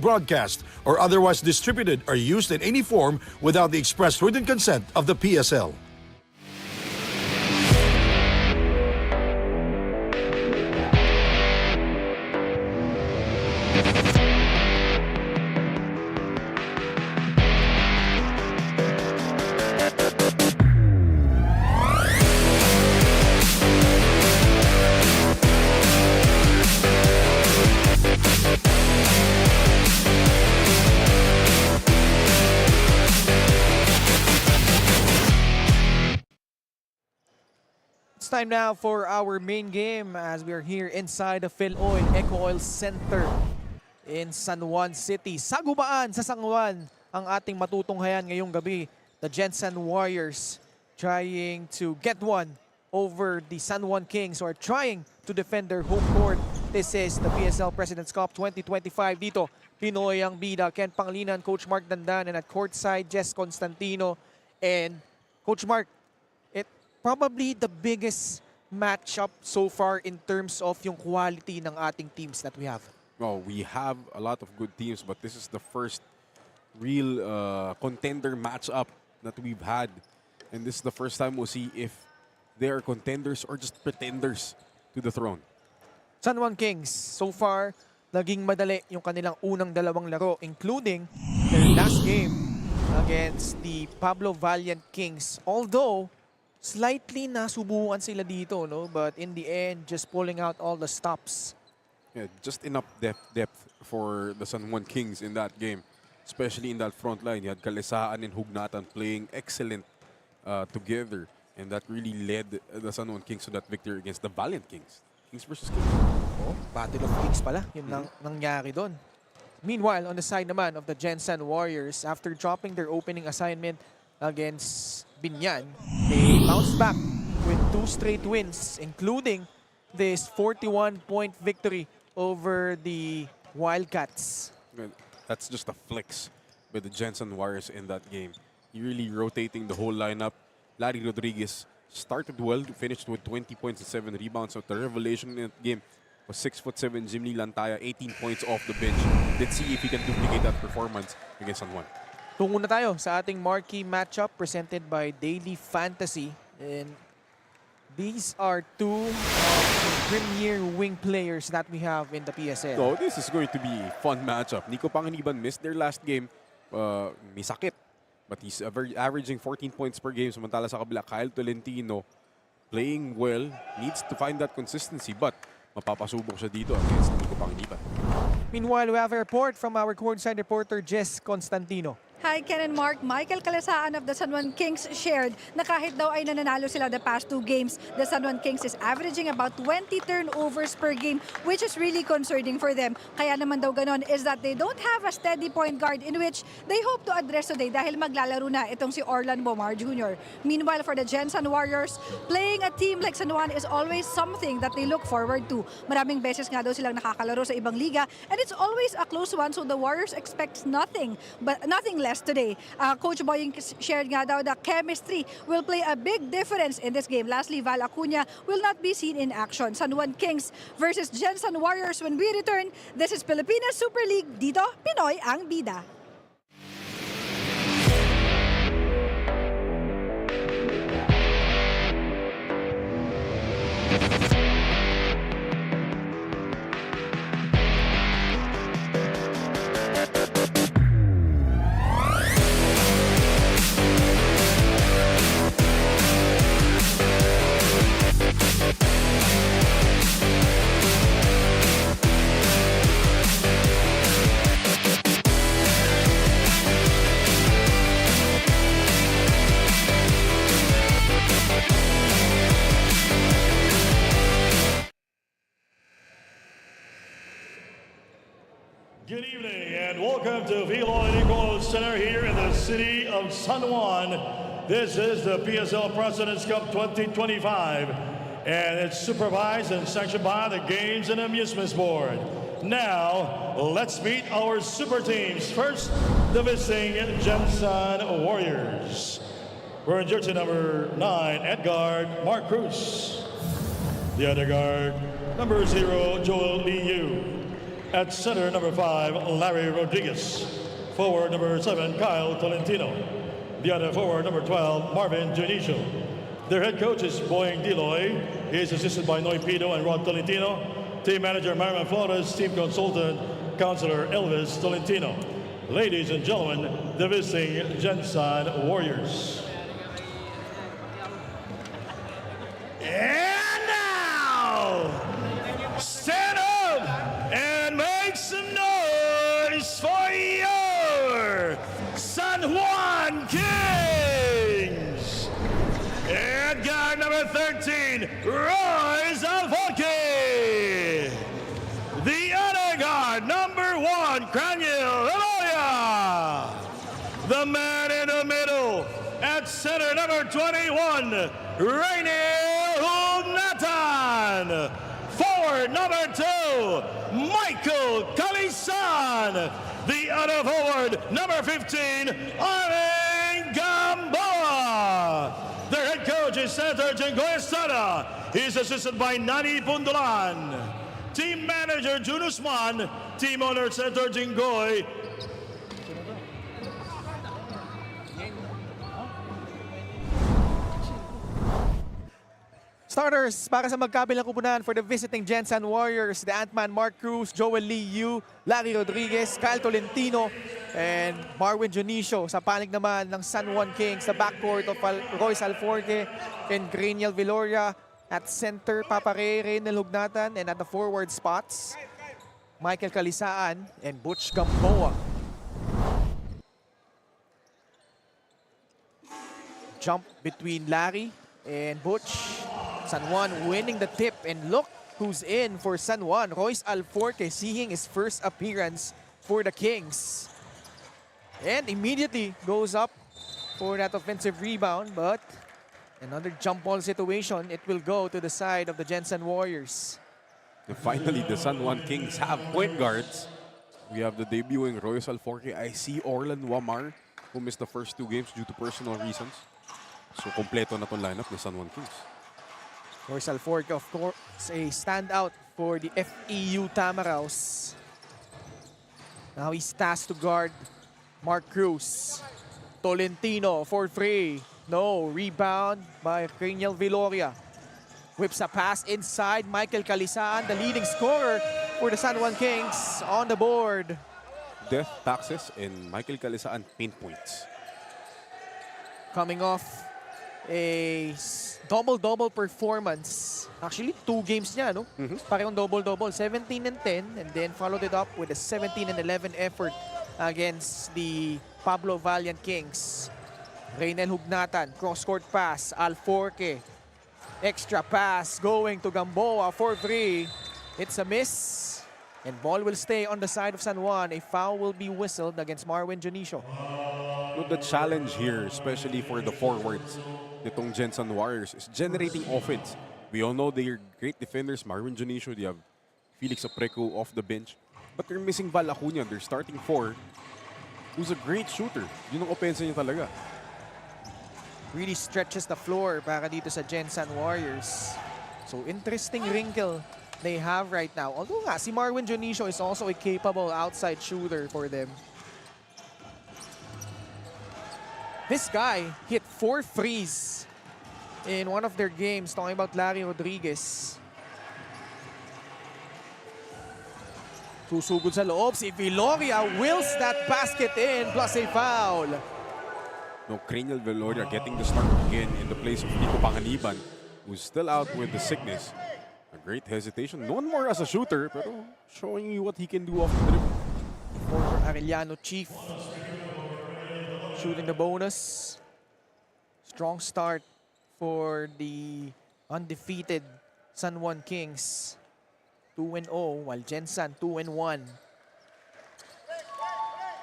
rebroadcast or otherwise distributed or used in any form without the express written consent of the PSL. Time now for our main game as we are here inside the FILOIL ECOOIL Center in San Juan City. Sagubaan sa San Juan ang ating matutunghayan ngayong gabi. The GENSAN Warriors trying to get one over the San Juan Kings who are trying to defend their home court. This is the PSL President's Cup 2025 dito. Pinoy ang bida. Ken Pangilinan, Coach Mark Dandan, and at courtside, Jess Constantino. And Coach Mark, probably the biggest matchup so far in terms of yung quality ng ating teams that we have. Well, we have a lot of good teams, but this is the first real contender matchup that we've had. And this is the first time we'll see if they are contenders or just pretenders to the throne. San Juan Kings, so far, naging madali yung kanilang unang dalawang laro, including their last game against the Pablo Valiant Kings. Although, slightly nasubukan sila dito, no? But in the end, just pulling out all the stops. Yeah, just enough depth for the San Juan Kings in that game. Especially in that front line. You had Kalisaan and Hugnatan playing excellent together. And that really led the San Juan Kings to that victory against the Valiant Kings. Kings versus Kings. Oh, Battle of Kings pala. Yun nangyari doon. Meanwhile, on the side naman of the GENSAN Warriors, after dropping their opening assignment against Binyan, they bounced back with 2 straight wins, including this 41-point victory over the Wildcats. That's just a flex by the GENSAN Warriors in that game. Really rotating the whole lineup. Larry Rodriguez started well, finished with 20 points and 7 rebounds. So the revelation in that game was 6'7" Jimmy Lantaya, 18 points off the bench. Let's see if he can duplicate that performance against San Juan. Tungo na tayo sa ating marquee matchup presented by Daily Fantasy. And these are two premier wing players that we have in the PSL. So this is going to be a fun matchup. Nico Panginiban missed their last game. May sakit. But he's averaging 14 points per game. Samantala sa kabila, Kyle Tolentino playing well. Needs to find that consistency. But mapapasubok siya dito against Nico Panginiban. Meanwhile, we have a report from our courtside reporter, Jess Constantino. Hi, Ken and Mark. Michael Kalisaan of the San Juan Kings shared na kahit daw ay nananalo sila the past 2 games, the San Juan Kings is averaging about 20 turnovers per game, which is really concerning for them. Kaya naman daw ganon is that they don't have a steady point guard in which they hope to address today dahil maglalaro na itong si Orlan Bomar Jr. Meanwhile, for the GENSAN Warriors, playing a team like San Juan is always something that they look forward to. Maraming beses nga daw silang nakakalaro sa ibang liga and it's always a close one, so the Warriors expect nothing less today. Coach Boying shared nga daw the chemistry will play a big difference in this game. Lastly, Val Acuña will not be seen in action. San Juan Kings versus GENSAN Warriors when we return. This is Pilipinas Super League. Dito, Pinoy ang bida. Good evening and welcome to FILOIL ECOOIL Center here in the city of San Juan. This is the PSL President's Cup 2025 and it's supervised and sanctioned by the Games and Amusements Board. Now, let's meet our super teams. First, the visiting GENSAN Warriors. Wearing jersey number 9 at guard, Mark Cruz. The other guard, number 0, Joel Liu. At center, number 5, Larry Rodriguez. Forward, number 7, Kyle Tolentino. The other forward, number 12, Marvin Junicio. Their head coach is Boying Diloy. He is assisted by Noy Pido and Rod Tolentino. Team manager, Mariman Flores. Team consultant, Counselor Elvis Tolentino. Ladies and gentlemen, the visiting GENSAN Warriors. And now, stand up and make some noise for your San Juan Kings. And guard number 13, Royce Alfonque. The other guard, number 1, Craniel Eloya. The man in the middle, at center, number 21, Rainier Nathan. Forward, number 2, Michael Calisan. The other forward, number 15, Arlen Gamboa. Their head coach is Senator Jenggoy Estrada. He's assisted by Nani Pundulan. Team manager, Jun Usman. Team owner, Senator Jenggoy. Starters para sa magkabilang kupunan for the visiting GENSAN Warriors, the Ant-Man Mark Cruz, Joel Lee Yu, Larry Rodriguez, Kyle Tolentino, and Marvin Junicio. Sa panig naman ng San Juan Kings, the backcourt of Royce Alforque and Graniel Viloria. At center, Papa Ray Hugnatan, and at the forward spots, Michael Calisaan and Butch Gamboa. Jump between Larry and Butch. San Juan winning the tip, and look who's in for San Juan. Royce Alforque seeing his first appearance for the Kings. And immediately goes up for that offensive rebound, but another jump ball situation. It will go to the side of the GENSAN Warriors. And finally, the San Juan Kings have point guards. We have the debuting Royce Alforque. I see Orlan Wamar, who missed the first 2 games due to personal reasons. So, kompleto na itong lineup ng San Juan Kings. Royce Alforque, of course, a standout for the FEU Tamaraws. Now he's tasked to guard Mark Cruz. Tolentino for free. No, rebound by Craniel Viloria. Whips a pass inside. Michael Calisaan, the leading scorer for the San Juan Kings, on the board. Death taxes and Michael Calisaan paint points. Coming off a double-double performance. Actually, 2 games niya, no? Parehong double-double. 17 and 10, and then followed it up with a 17 and 11 effort against the Pablo Valiant Kings. Raynel Hugnatan, cross-court pass. Alforque, extra pass going to Gamboa for 3. It's a miss, and ball will stay on the side of San Juan. A foul will be whistled against Marvin Junicio. Look, the challenge here, especially for the forwards, nitong GENSAN Warriors, is generating offense. We all know they're great defenders. Marvin Junicio, they have Felix Apreco off the bench. But they're missing Val Acuña, their starting 4, who's a great shooter. Yun ang opensa niya talaga. Really stretches the floor para dito sa GENSAN Warriors. So interesting wrinkle they have right now. Although nga, si Marvin Junicio is also a capable outside shooter for them. This guy hit 4 threes in one of their games, talking about Larry Rodriguez. Susugod sa loob, si Viloria wills that basket in, plus a foul. No, Craniel Viloria getting the start again in the place of Nico Panganiban, who's still out with the sickness. A great hesitation. No one more as a shooter, pero showing you what he can do off the dribble. Former Arellano Chief shooting the bonus. Strong start for the undefeated San Juan Kings. 2-0, while GENSAN 2-1.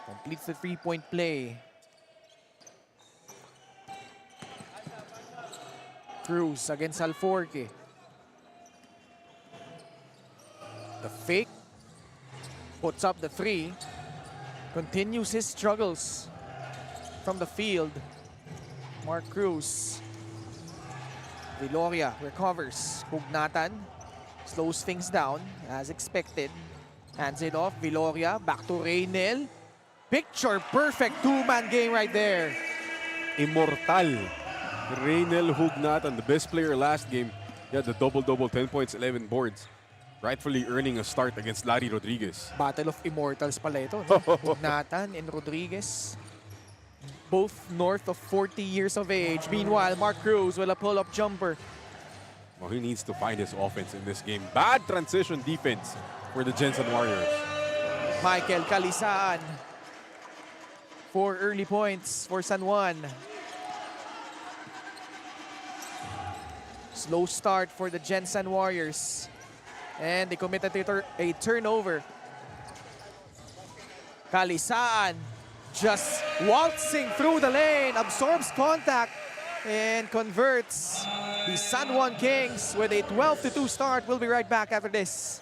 Completes the 3-point play. Cruz against Alforque. The fake. Puts up the 3. Continues his struggles from the field. Mark Cruz. Viloria recovers. Hugnatan slows things down as expected. Hands it off, Viloria, back to Reynel. Picture perfect two-man game right there. Immortal. Reynel Hugnatan, the best player last game. He had the double-double, 10 points, 11 boards. Rightfully earning a start against Larry Rodriguez. Battle of Immortals pala ito. No? Nathan and Rodriguez. Both north of 40 years of age. Meanwhile, Mark Cruz will a pull-up jumper. Well, he needs to find his offense in this game. Bad transition defense for the GENSAN Warriors. Michael Calisaan. 4 early points for San Juan. Slow start for the GENSAN Warriors. And they committed a turnover. Calisaan just waltzing through the lane, absorbs contact, and converts the San Juan Kings with a 12-2 start. We'll be right back after this.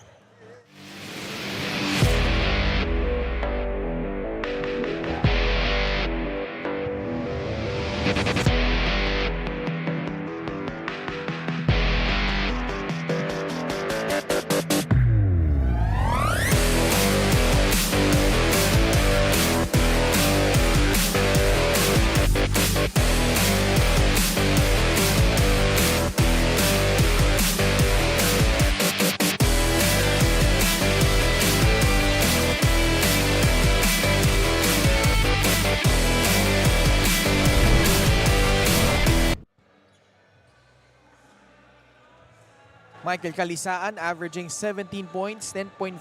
Michael Calisaan averaging 17 points, 10.5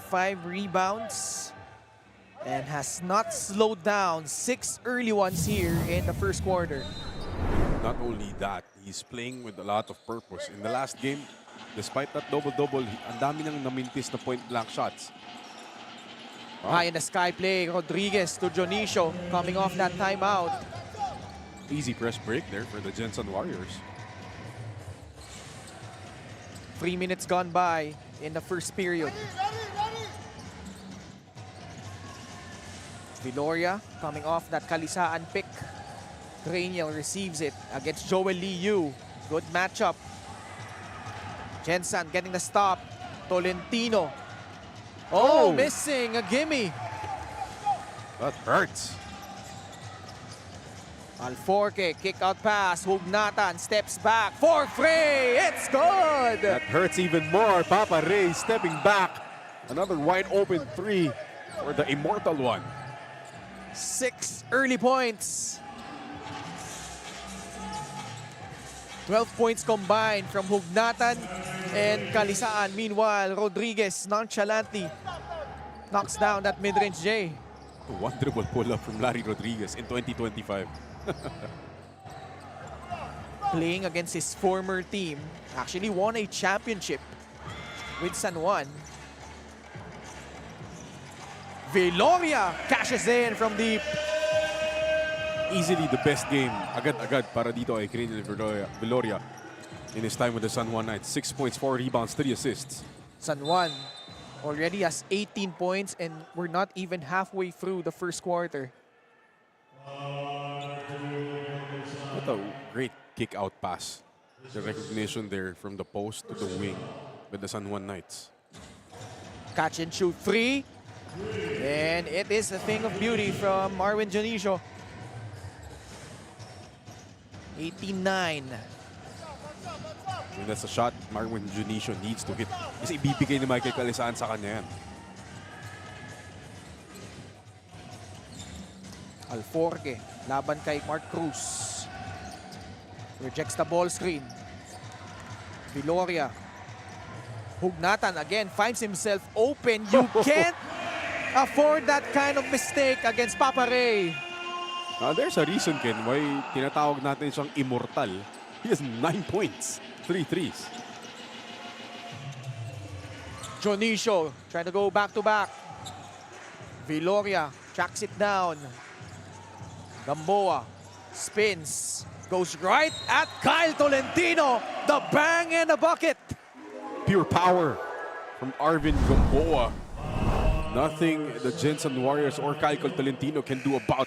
rebounds, and has not slowed down. 6 early ones here in the first quarter. Not only that, he's playing with a lot of purpose. In the last game, despite that double-double, ang dami nang namintis na point-blank shots. High in the sky play, Rodriguez to Dionisio coming off that timeout. Easy press break there for the GENSAN Warriors. 3 minutes gone by in the first period. Viloria coming off that Calisaan pick. Reynel receives it against Joel Liu. Good matchup. GENSAN getting the stop. Tolentino. Oh, missing a gimme. That hurts. Alforque, kick out pass. Hugnatan steps back for Frey. It's good. That hurts even more. Papa Ray stepping back. Another wide open 3 for the immortal one. 6 early points. 12 points combined from Hugnatan and Calisaan. Meanwhile, Rodriguez nonchalantly knocks down that mid-range J. A wonderful pull-up from Larry Rodriguez in 2025. Playing against his former team. Actually won a championship with San Juan. Viloria cashes in from deep. Easily the best game. Agad-agad para dito ay Reynel Viloria in his time with the San Juan Knights. 6 points, 4 rebounds, 3 assists. San Juan already has 18 points and we're not even halfway through the first quarter. What a great kick-out pass. The recognition there from the post to the wing with the San Juan Knights. Catch and shoot 3. And it is a thing of beauty from Marwin Dionisio. 18-9. And that's a shot Marwin Dionisio needs to hit. Kasi ibibigay ni Michael Calisaan sa kanya yan. Alforque, laban kay Mark Cruz. Rejects the ball screen. Viloria. Hugnatan again finds himself open. You can't afford that kind of mistake against Papa Ray. There's a reason, Ken, why tinatawag natin siyang immortal. He has 9 points, 3 threes. Dionisio trying to go back-to-back. Viloria tracks it down. Gamboa spins. Goes right at Kyle Tolentino. The bang and the bucket. Pure power from Arvin Gamboa. Nothing the GENSAN Warriors or Kyle Tolentino can do about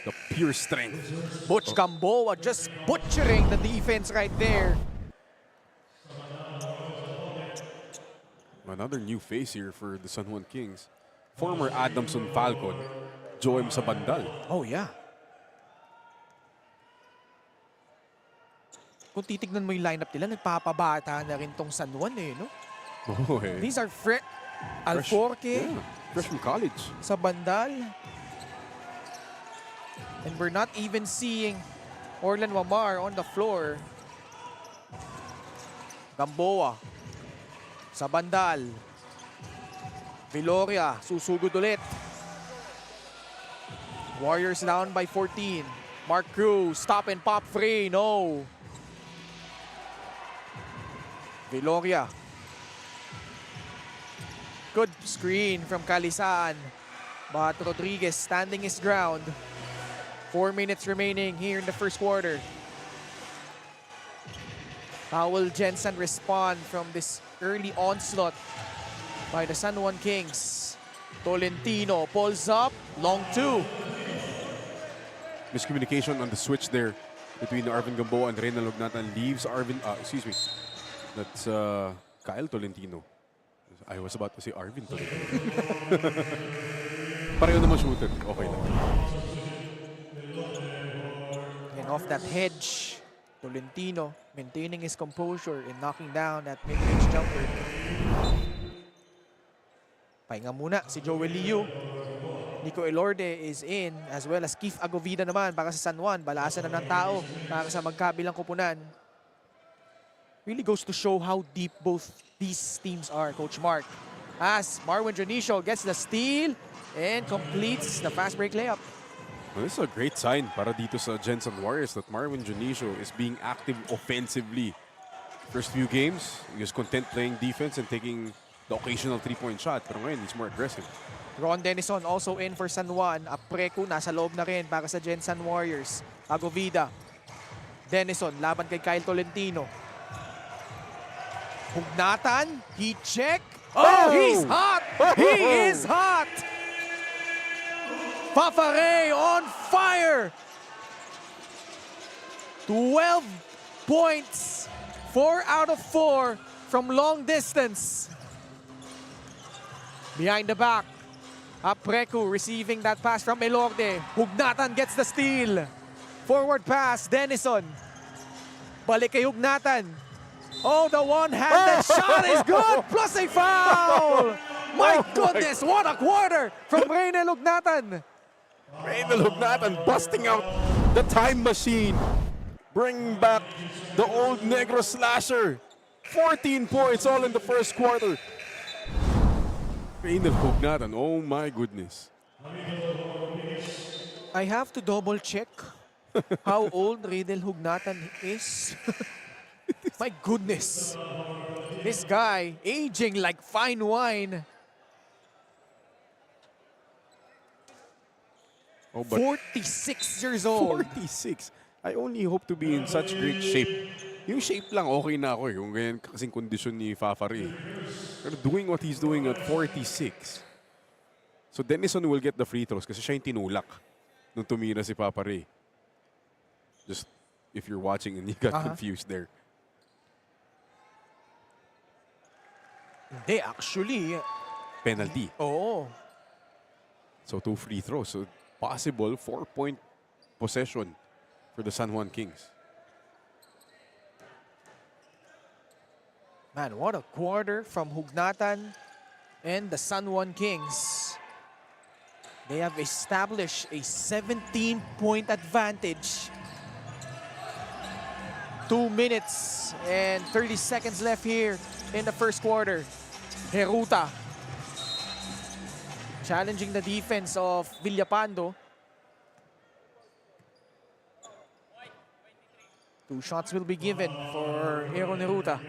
the pure strength. Butch Gamboa just butchering the defense right there. Another new face here for the San Juan Kings. former Adamson Falcon, Joem sa bandal. Oh, yeah. Kung titignan mo yung lineup nila, nagpapabata na rin tong San Juan eh, no? Oh, eh. These are Alforque Yeah, fresh from college. sa bandal. And we're not even seeing Orlan Wamar on the floor. Gamboa sa bandal. Viloria, susugod ulit. Warriors down by 14. Mark Cruz, stop and pop free. No. Viloria. Good screen from Calisaan. But Rodriguez standing his ground. 4 minutes remaining here in the first quarter. How will GENSAN respond from this early onslaught by the San Juan Kings? Tolentino pulls up, long two. Miscommunication on the switch there between Arvin Gamboa and Reynal Lugnatan leaves Arvin, excuse me, that's Kyle Tolentino. I was about to say Arvin Tolentino. Pareho naman shooter, okay lang. And off that hedge, Tolentino maintaining his composure and knocking down that mid-range jumper. Pahinga muna si Joel Liu. Nico Elorde is in, as well as Keith Agovida naman para sa San Juan. Balasan na ng tao para sa magkabilang kupunan. Really goes to show how deep both these teams are, Coach Mark. As Marwin Jonicio gets the steal and completes the fast break layup. Well, this is a great sign para dito sa GENSAN Warriors that Marvin Jonicio is being active offensively. First few games, he was content playing defense and taking the occasional three-point shot. Pero ngayon, he's more aggressive. Ron Denison also in for San Juan. Apreku nasa loob na rin para sa GENSAN Warriors. Agovida. Denison laban kay Kyle Tolentino. Hugnatan. Heat check. Oh, he's hot! He is hot! Fafare on fire! 12 points. 4 out of 4 from long distance. Behind the back. Apreku receiving that pass from Elorde. Hugnatan gets the steal. Forward pass, Denison. Balik kay Hugnatan. Oh, the one-handed shot is good, plus a foul! My goodness, what a quarter from Reynel Hugnatan. Reynal Lugnatan busting out the time machine. Bringing back the old Negro slasher. 14 points all in the first quarter. Reynal Lugnatan, oh my goodness. I have to double check how old Reynel Hugnatan is. My goodness. This guy aging like fine wine. Oh, but 46 years old. 46. I only hope to be in such great shape. Yung shape lang, okay na ako eh. Yung ganyan kasing kondisyon ni Fafari. Pero doing what he's doing at 46. So Denison will get the free throws kasi siya yung tinulak nung tumira si Fafari. Just if you're watching and you got confused there. Hindi, actually. Penalty. Oo. So 2 free throws. So possible 4-point possession for the San Juan Kings. Man, what a quarter from Hugnatan and the San Juan Kings. They have established a 17-point advantage. 2 minutes and 30 seconds left here in the first quarter. Heruta challenging the defense of Villapando. 2 shots will be given for Aaron Heruta.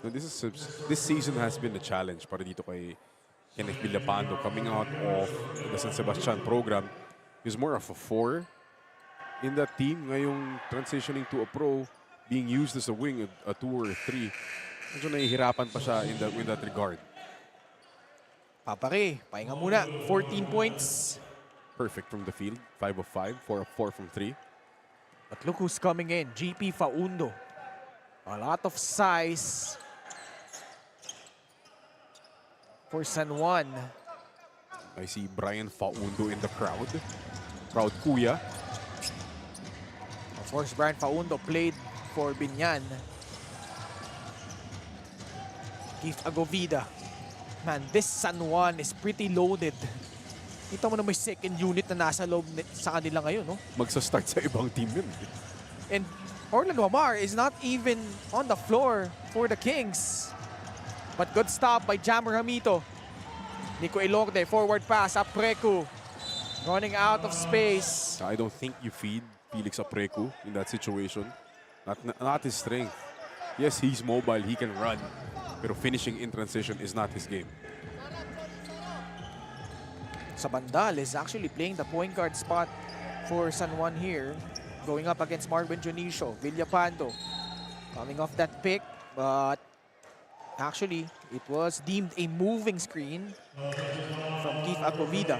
So this season has been a challenge para dito kay Kenneth Villapando coming out of the San Sebastian program. He's more of a 4 in that team. Ngayong transitioning to a pro, being used as a wing, a 2 or a 3. Medyo nahihirapan pa siya in that regard. Papare, pahinga muna. 14 points. Perfect from the field. 5 of 5, 4 of 4 from 3. But look who's coming in. GP Faundo. A lot of size for San Juan. I see Brian Faundo in the crowd. Proud kuya. Of course, Brian Faundo played for Binyan. Keith Agovida. Man, this San Juan is pretty loaded. Ito mo na may second unit na nasa loob sa kanila ngayon, no? Magsa-start sa ibang team yun. And Orlando Amar is not even on the floor for the Kings. But good stop by Jammer Hamito. Nico Elorde, forward pass, Apreku. Running out of space. I don't think you feed Felix Apreku in that situation. Not his strength. Yes, he's mobile, he can run. Pero finishing in transition is not his game. Sabandal is actually playing the point guard spot for San Juan here. Going up against Marvin Junicio. Villapando coming off that pick, but actually it was deemed a moving screen from Keith Agovida.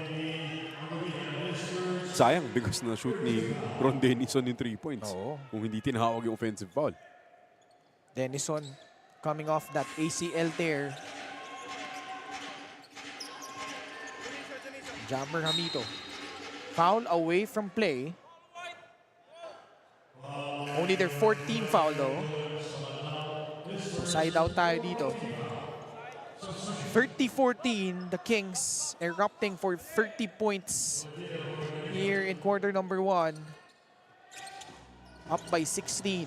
Sayang because na-shoot ni Ron Denison yung 3 points. Oo. Kung hindi tinawag yung offensive foul. Denison coming off that ACL tear. Jammer Hamito. Foul away from play. Only their 14th foul though. So side out tayo dito. 30-14, the Kings erupting for 30 points here in quarter number 1. Up by 16.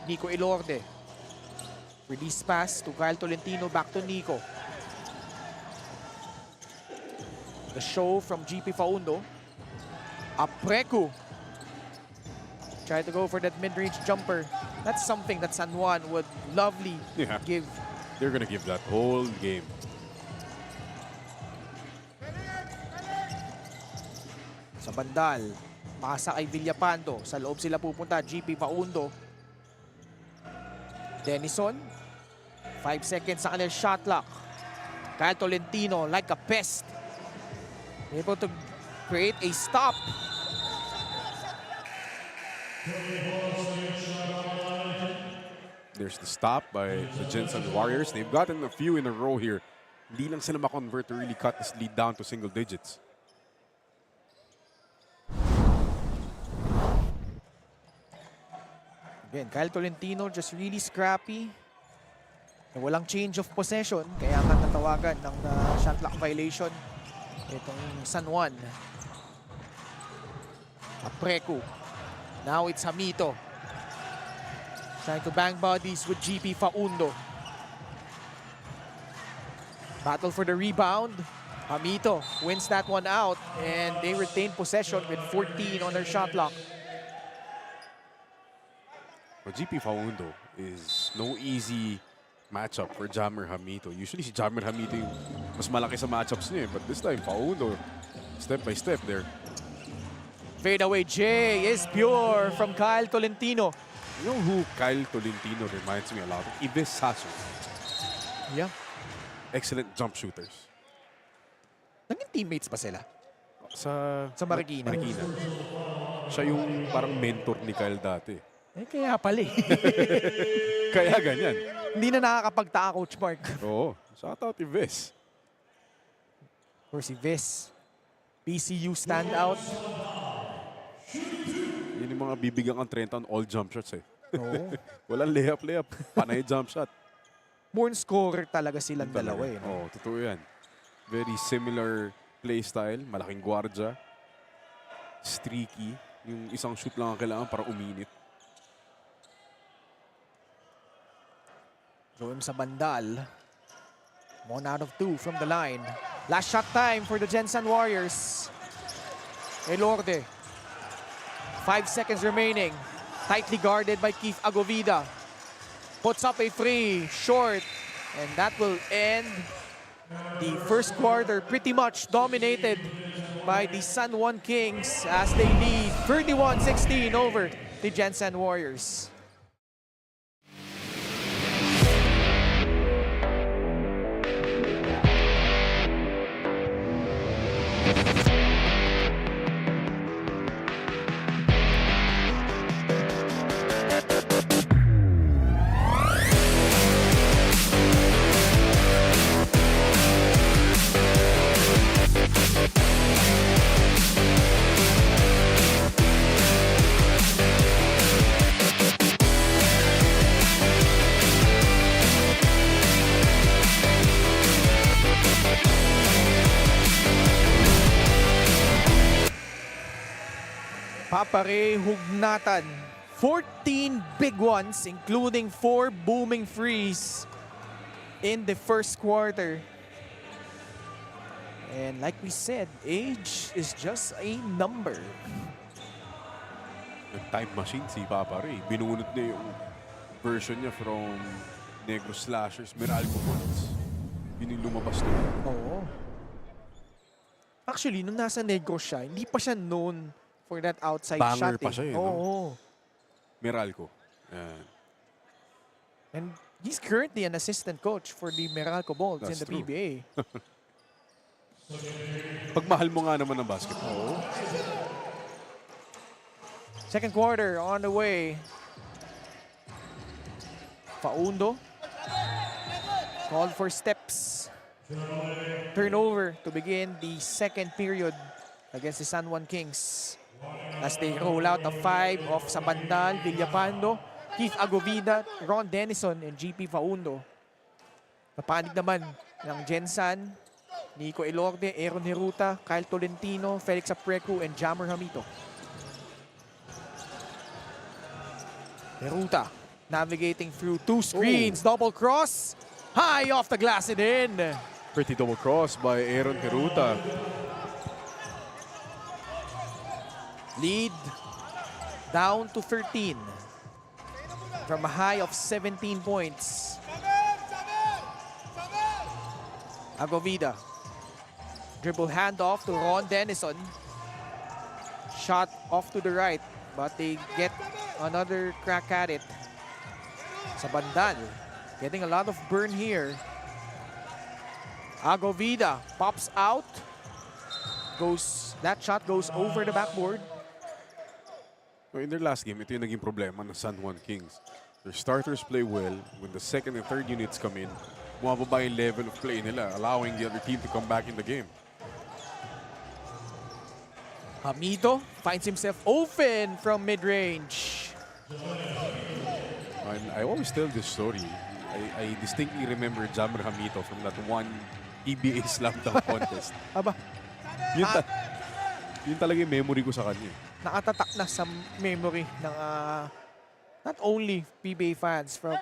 Nico Elorde. Release pass to Kyle Tolentino, back to Nico. The show from GP Faundo. Apreku. Try to go for that mid-range jumper. That's something that San Juan would lovely give. They're gonna give that whole game. Sa bandal, pasa kay Villapando. Sa loob sila pupunta, GP Faundo. Denison. 5 seconds sa kanilang shot clock. Kyle Tolentino like a pest. Able to create a stop. There's the stop by the GENSAN Warriors. They've gotten a few in a row here. Hindi lang sila ma-convert to really cut this lead down to single digits. Again, Kyle Tolentino just really scrappy. Walang change of possession. Kaya nga natawagan ng shot clock violation itong San Juan. Apreku. Now it's Hamito. Trying to bang bodies with GP Faundo. Battle for the rebound. Hamito wins that one out and they retain possession with 14 on their shot clock. But GP Faundo is no easy matchup for Jammer Hamito. Usually si Jammer Hamito yung mas malaki sa matchups niya. But this time, Faundo, step by step there. Fadeaway J is pure from Kyle Tolentino. You know who Kyle Tolentino reminds me a lot of? Ives Sasso. Yeah. Excellent jump shooters. Naging teammates pa sila? Sa Marikina. Marikina. Siya yung parang mentor ni Kyle dati. Kaya pala eh. Kaya ganyan. Hindi na nakakapagtaka, Coach Mark. Oo. Shout out Ives. Of course, si Vis. PCU standout. Yun yung mga bibigyan kang 30 on all jump shots eh. Oo. Walang layup. Panay jump shot. Born scorer talaga silang dalawa eh. Oo, totoo yan. Very similar play style. Malaking gwardya. Streaky. Yung isang shoot lang ang kailangan para uminit. Joem sa bandal. 1 out of 2 from the line. Last shot time for the GENSAN Warriors. Elorde. 5 seconds remaining. Tightly guarded by Keith Agovida. Puts up a free, short. And that will end the first quarter pretty much dominated by the San Juan Kings as they lead 31-16 over the GENSAN Warriors. Papare Hugnatan. 14 big ones, including 4 booming frees in the first quarter. And like we said, age is just a number. Nag-time machine si Papa Ray. Binunot niya yung version niya from Negro Slashers, Meralco Bullets. Yun yung lumabas doon. Oo. Actually, nung nasa Negros siya, hindi pa siya known for that outside Banger shot. pa siya, no? Oo. Meralco. Yan. And he's currently an assistant coach for the Meralco Bolts in That's the true. PBA. Pagmahal mo nga naman ng basketball. Second quarter on the way. Faundo called for steps. Turnover to begin the second period against the San Juan Kings. As they roll out the 5 of Sabandal, Villapando, Keith Agovida, Ron Denison, and GP Faundo. Napanig naman ng GENSAN, Nico Elorde, Aaron Heruta, Kyle Tolentino, Felix Aprecu, and Jammer Hamito. Heruta navigating through 2 screens, double cross, high off the glass and in. Pretty double cross by Aaron Heruta. Lead down to 13 from a high of 17 points. Agovida. Dribble handoff to Ron Denison. Shot off to the right, but they get another crack at it. Sabandal getting a lot of burn here. Agovida pops out. That shot goes over the backboard. In their last game, ito yung naging problema ng San Juan Kings. Their starters play well. When the second and third units come in, bumababa yung level of play nila, allowing the other team to come back in the game. Hamito finds himself open from mid-range. And I always tell this story. I distinctly remember Jammer Hamito from that one PBA slam dunk contest. Aba, Yun talaga yung memory ko sa kanya. nakatatak na sa memory ng not only PBA fans, from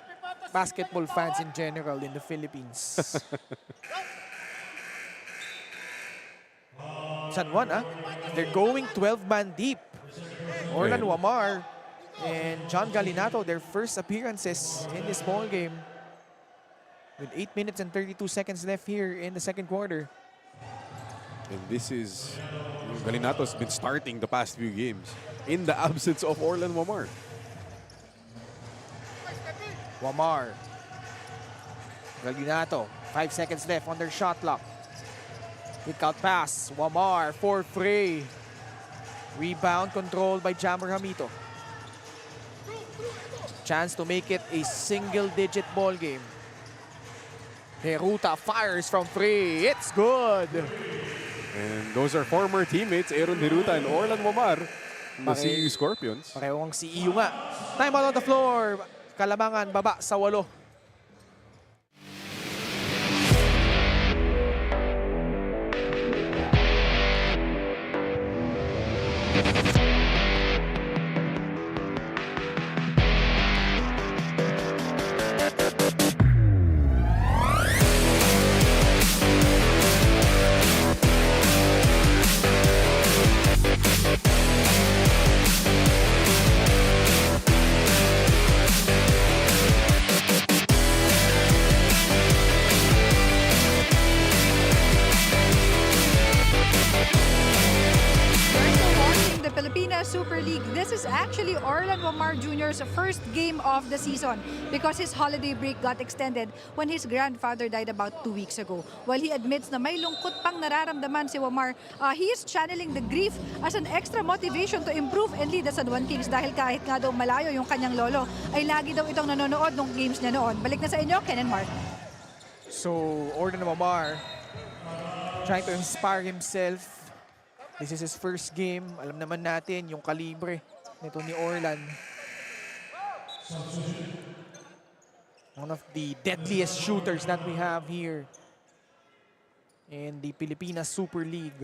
basketball fans in general in the Philippines. San Juan, they're going 12-man deep. Orlan Wamar and John Galinato, their first appearances in this ball game. With 8 minutes and 32 seconds left here in the second quarter. And this is... Galinato's been starting the past few games in the absence of Orlan Wamar. Wamar. Galinato, 5 seconds left on their shot clock. Kick out pass. Wamar for free. Rebound controlled by Jammer Hamito. Chance to make it a single-digit ball game. Heruta fires from free. It's good. And those are former teammates, Aaron Heruta and Orlan Wamar, the CU Scorpions. Parehong CEU nga. Time out on the floor. Kalamangan baba sa 8. Pilipinas Super League. This is actually Orlan Wamar Jr.'s first game of the season because his holiday break got extended when his grandfather died about 2 weeks ago. While he admits na may lungkot pang nararamdaman si Wamar, he is channeling the grief as an extra motivation to improve and lead the San Juan Kings dahil kahit nga daw malayo yung kanyang lolo, ay lagi daw itong nanonood ng games niya noon. Balik na sa inyo, Ken and Mark. So, Orlan Wamar trying to inspire himself. This is his first game. Alam naman natin yung kalibre nito ni Orlan. One of the deadliest shooters that we have here in the Pilipinas Super League.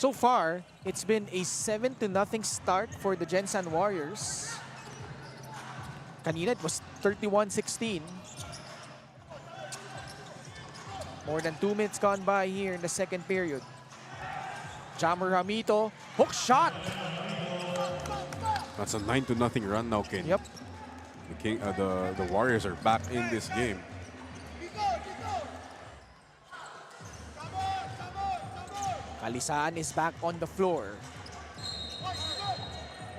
So far, it's been a 7-0 start for the GENSAN Warriors. Kanina it was 31-16. More than 2 minutes gone by here in the second period. Jammer Hamito, hook shot! That's a 9-0 run now, Ken. Yep. The Warriors are back in this game. Kalisaan is back on the floor.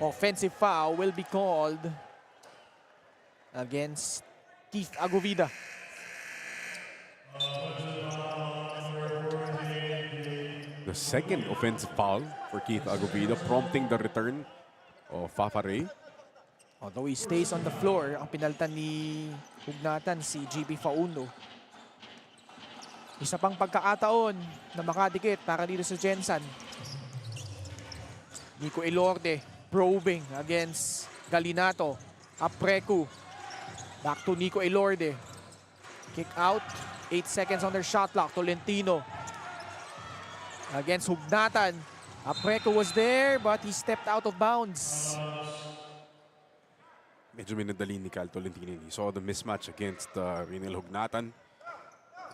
Offensive foul will be called against Keith Agovida. The second offensive foul for Keith Agovida, prompting the return of Fafare. Although he stays on the floor, ang pinalitan ni Hugnatan si GB Fauno. Isa pang pagkakataon na makadikit para dito sa GENSAN. Nico Elorde probing against Galinato. Apreku. Back to Nico Elorde. Kick out. 8 seconds on their shot clock. Tolentino against Hugnatan. Apreku was there but he stepped out of bounds. Medyo minadali ni Cal Tolentino. He saw the mismatch against Rinel Hugnatan.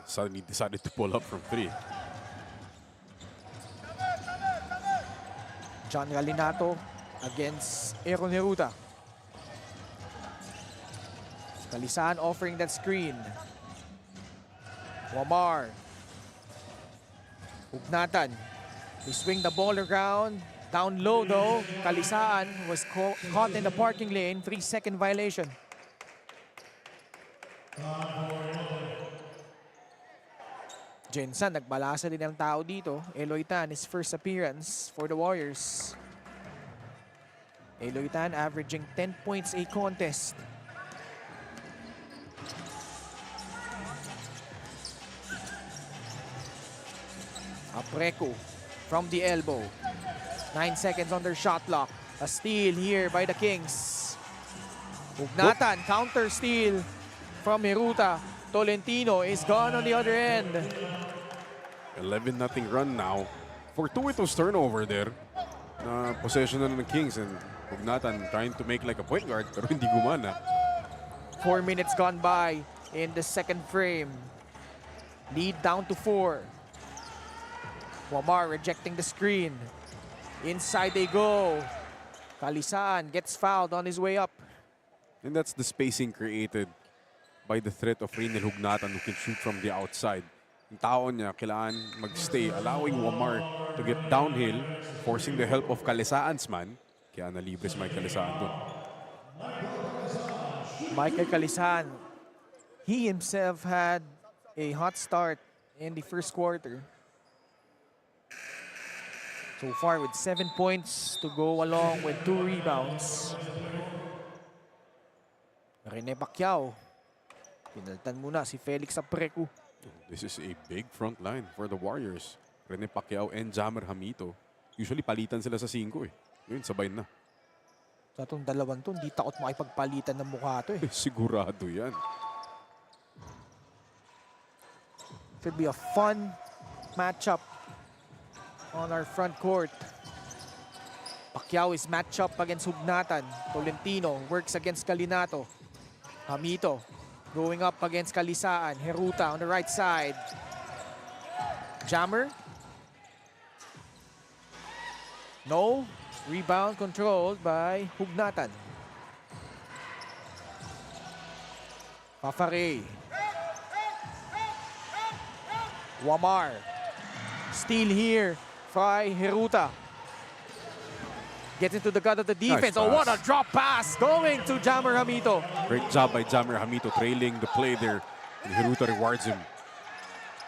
Suddenly decided to pull up from 3. John Galinato against Aaron Heruta. Kalisaan offering that screen. Wamar. Hugnatan. They swing the ball around. Down low though. Kalisaan was caught in the parking lane. 3-second violation. GENSAN, nagbalasa din ang tao dito. Eloy Tan, his first appearance for the Warriors. Eloy Tan averaging 10 points a contest. Apreku from the elbow. 9 seconds on their shot clock. A steal here by the Kings. Hugnatan, counter steal from Heruta. Tolentino is gone on the other end. 11-0 run now. For 2, it was turnover there. Possession na ng Kings, and Hugnatan trying to make like a point guard pero hindi gumana. 4 minutes gone by in the second frame. Lead down to 4. Wamar rejecting the screen. Inside they go. Kalisaan gets fouled on his way up. And that's the spacing created by the threat of Rinel Hugnatan, who can shoot from the outside. Yung tao niya, kailangan magstay, allowing Wamar to get downhill, forcing the help of Kalisaan's man. Kaya nalibre si Mike Kalisaan dun. Michael Kalisaan, he himself had a hot start in the first quarter. So far with 7 points to go along with 2 rebounds. Rene Pacquiao. Pinalitan muna si Felix Apreku. This is a big front line for the Warriors. Rene Pacquiao and Jammer Hamito. Usually palitan sila sa 5 eh. Ngayon sabay na. Sa itong dalawang to, hindi takot makipagpalitan ng mukha to eh. Sigurado yan. Should be a fun matchup on our front court. Pacquiao is matched up against Hugnatan. Tolentino works against Galinato. Hamito going up against Kalisaan. Heruta on the right side. Jammer. No. Rebound controlled by Hugnatan. Fafare. Wamar. Steal here by Heruta. Gets into the gut of the defense. Nice Oh, what a pass. drop pass going to Jammer Hamito. Great job by Jammer Hamito trailing the play there. And Heruta rewards him.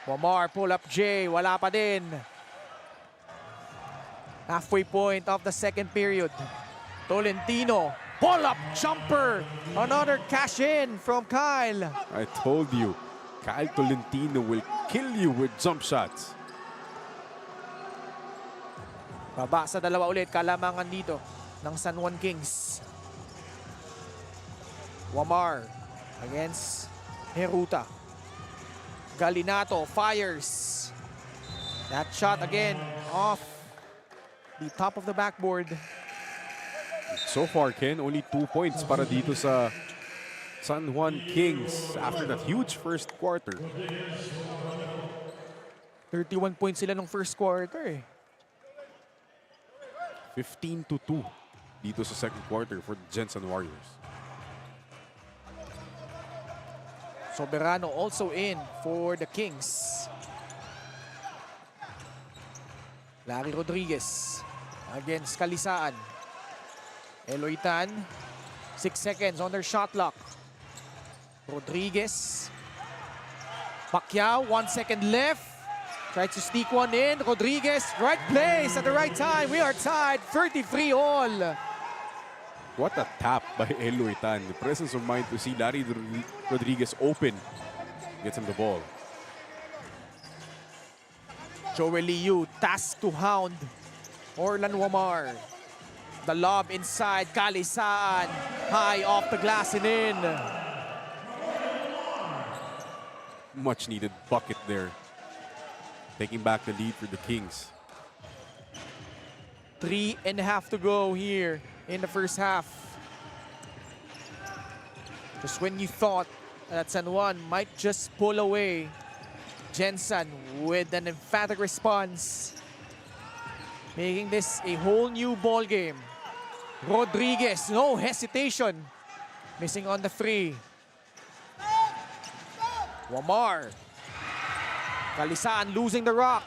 Wamar pull up J. Wala pa din. Halfway point of the second period. Tolentino. Pull up jumper. Another cash in from Kyle. I told you, Kyle Tolentino will kill you with jump shots. Baba sa dalawa ulit. Kalamangan dito ng San Juan Kings. Wamar against Heruta. Galinato fires. That shot again off the top of the backboard. So far, Ken, only 2 points para dito sa San Juan Kings after that huge first quarter. 31 points sila nung first quarter eh. 15-2 dito sa second quarter for the GENSAN Warriors. Soberano also in for the Kings. Larry Rodriguez against Kalisaan. Eloy Tan, 6 seconds on their shot clock. Rodriguez. Pacquiao, 1 second left. Tries to sneak one in. Rodriguez, right place at the right time. We are tied, 33 all. What a tap by Eloy Tan. The presence of mind to see Larry Rodriguez open. Gets him the ball. Joel Liu tasked to hound Orlan Wamar. The lob inside, Kalisaan. High off the glass and in. Much needed bucket there. Taking back the lead for the Kings. 3.5 to go here in the first half. Just when you thought that San Juan might just pull away, GENSAN with an emphatic response, making this a whole new ball game. Rodriguez, no hesitation, missing on the free. Wamar. Kalisaan losing the rock.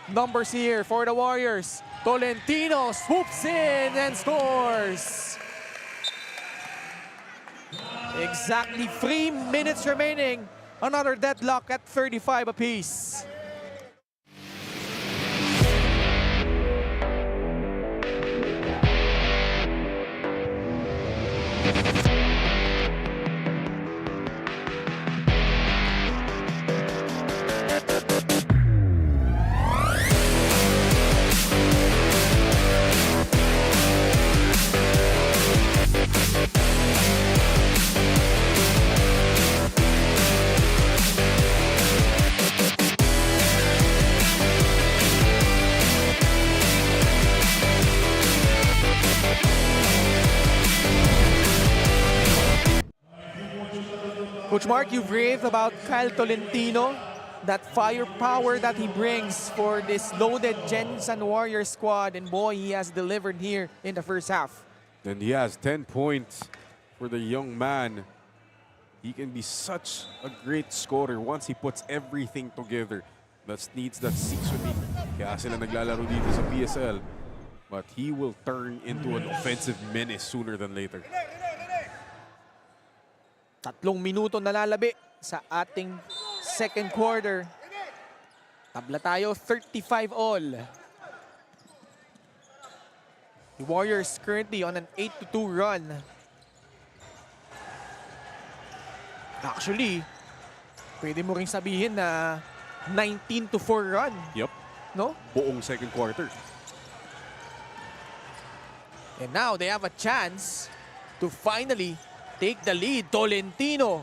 Numbers here for the Warriors. Tolentino swoops in and scores. Exactly 3 minutes remaining. Another deadlock at 35 apiece. Coach Mark, you've raved about Kyle Tolentino, that firepower that he brings for this loaded GENSAN Warrior squad, and boy, he has delivered here in the first half. And he has 10 points for the young man. He can be such a great scorer once he puts everything together. That needs that seasoning. Kaya sila naglalaro dito sa PSL. But he will turn into an offensive menace sooner than later. 3 minuto nalalabi sa ating second quarter. Tabla tayo, 35 all. The Warriors currently on an 8-2 run. Actually, pwede mo ring sabihin na 19-4 run, Yep, no? buong second quarter. And now they have a chance to finally take the lead. Tolentino.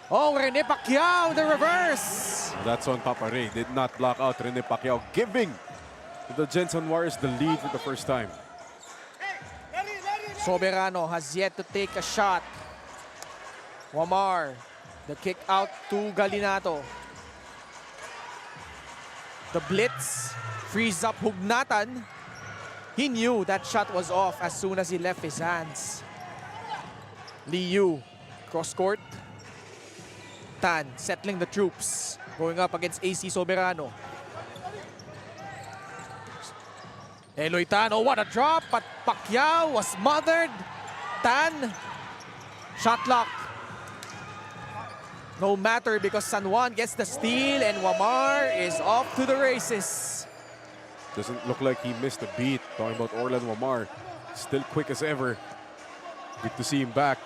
Oh, Rene Pacquiao, the reverse. That's on Papa Ray. Did not block out Rene Pacquiao, giving the GENSAN Warriors the lead for the first time. Soberano has yet to take a shot. Wamar, the kick out to Galinato. The blitz frees up Hugnatan. He knew that shot was off as soon as he left his hands. Liu, cross court. Tan settling the troops, going up against AC Soberano. Eloy Tan, oh what a drop, but Pacquiao was smothered. Tan, shot lock. No matter because San Juan gets the steal and Wamar is off to the races. Doesn't look like he missed a beat. Talking about Orlan Wamar, still quick as ever. Good to see him back.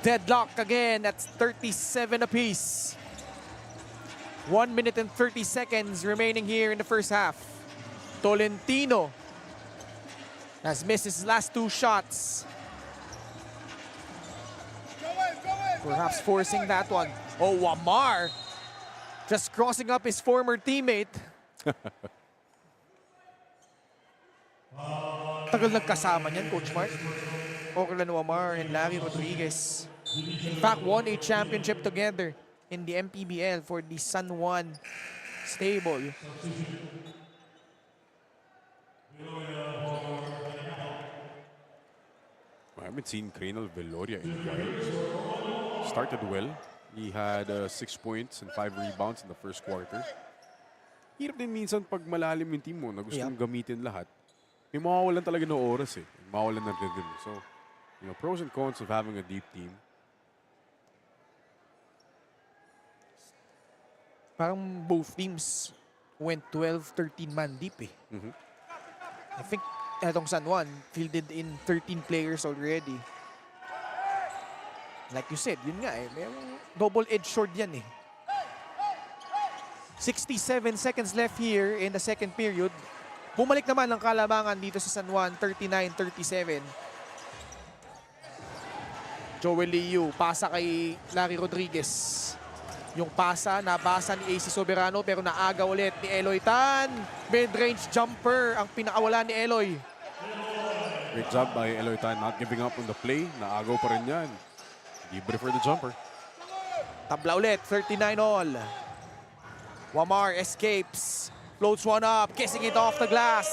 Deadlock again, that's 37 apiece. 1 minute and 30 seconds remaining here in the first half. Tolentino has missed his last 2 shots. Perhaps forcing that one. Oh, Wamar just crossing up his former teammate. Tagal nagkasama niyan, Coach Mark. Orlan Wamar and Larry Rodriguez. In fact, won a championship together in the MPBL for the San Juan stable. I haven't seen Crenal Veloria in a while. Started well. He had 6 points and 5 rebounds in the first quarter. Hirap din minsan pag malalim yung team mo na gustong gamitin lahat. May mawawalan talaga ng oras eh. Mawawalan ng rhythm. So, you know, pros and cons of having a deep team. Parang both teams went 12-13 man deep eh. I think etong San Juan fielded in 13 players already. Like you said, yun nga eh. Double-edged sword yan eh. 67 seconds left here in the second period. Bumalik naman ang kalabangan dito sa San Juan, 39-37. Joel Liu, pasa kay Larry Rodriguez. Yung pasa, nabasa ni AC Soberano pero naaga ulit ni Eloy Tan. Mid-range jumper ang pinakawala ni Eloy. Great job by Eloy Tan, not giving up on the play. Naagaw pa rin yan. Libre for the jumper. Tabla ulit, 39 all. Wamar escapes. Floats one up, kissing it off the glass.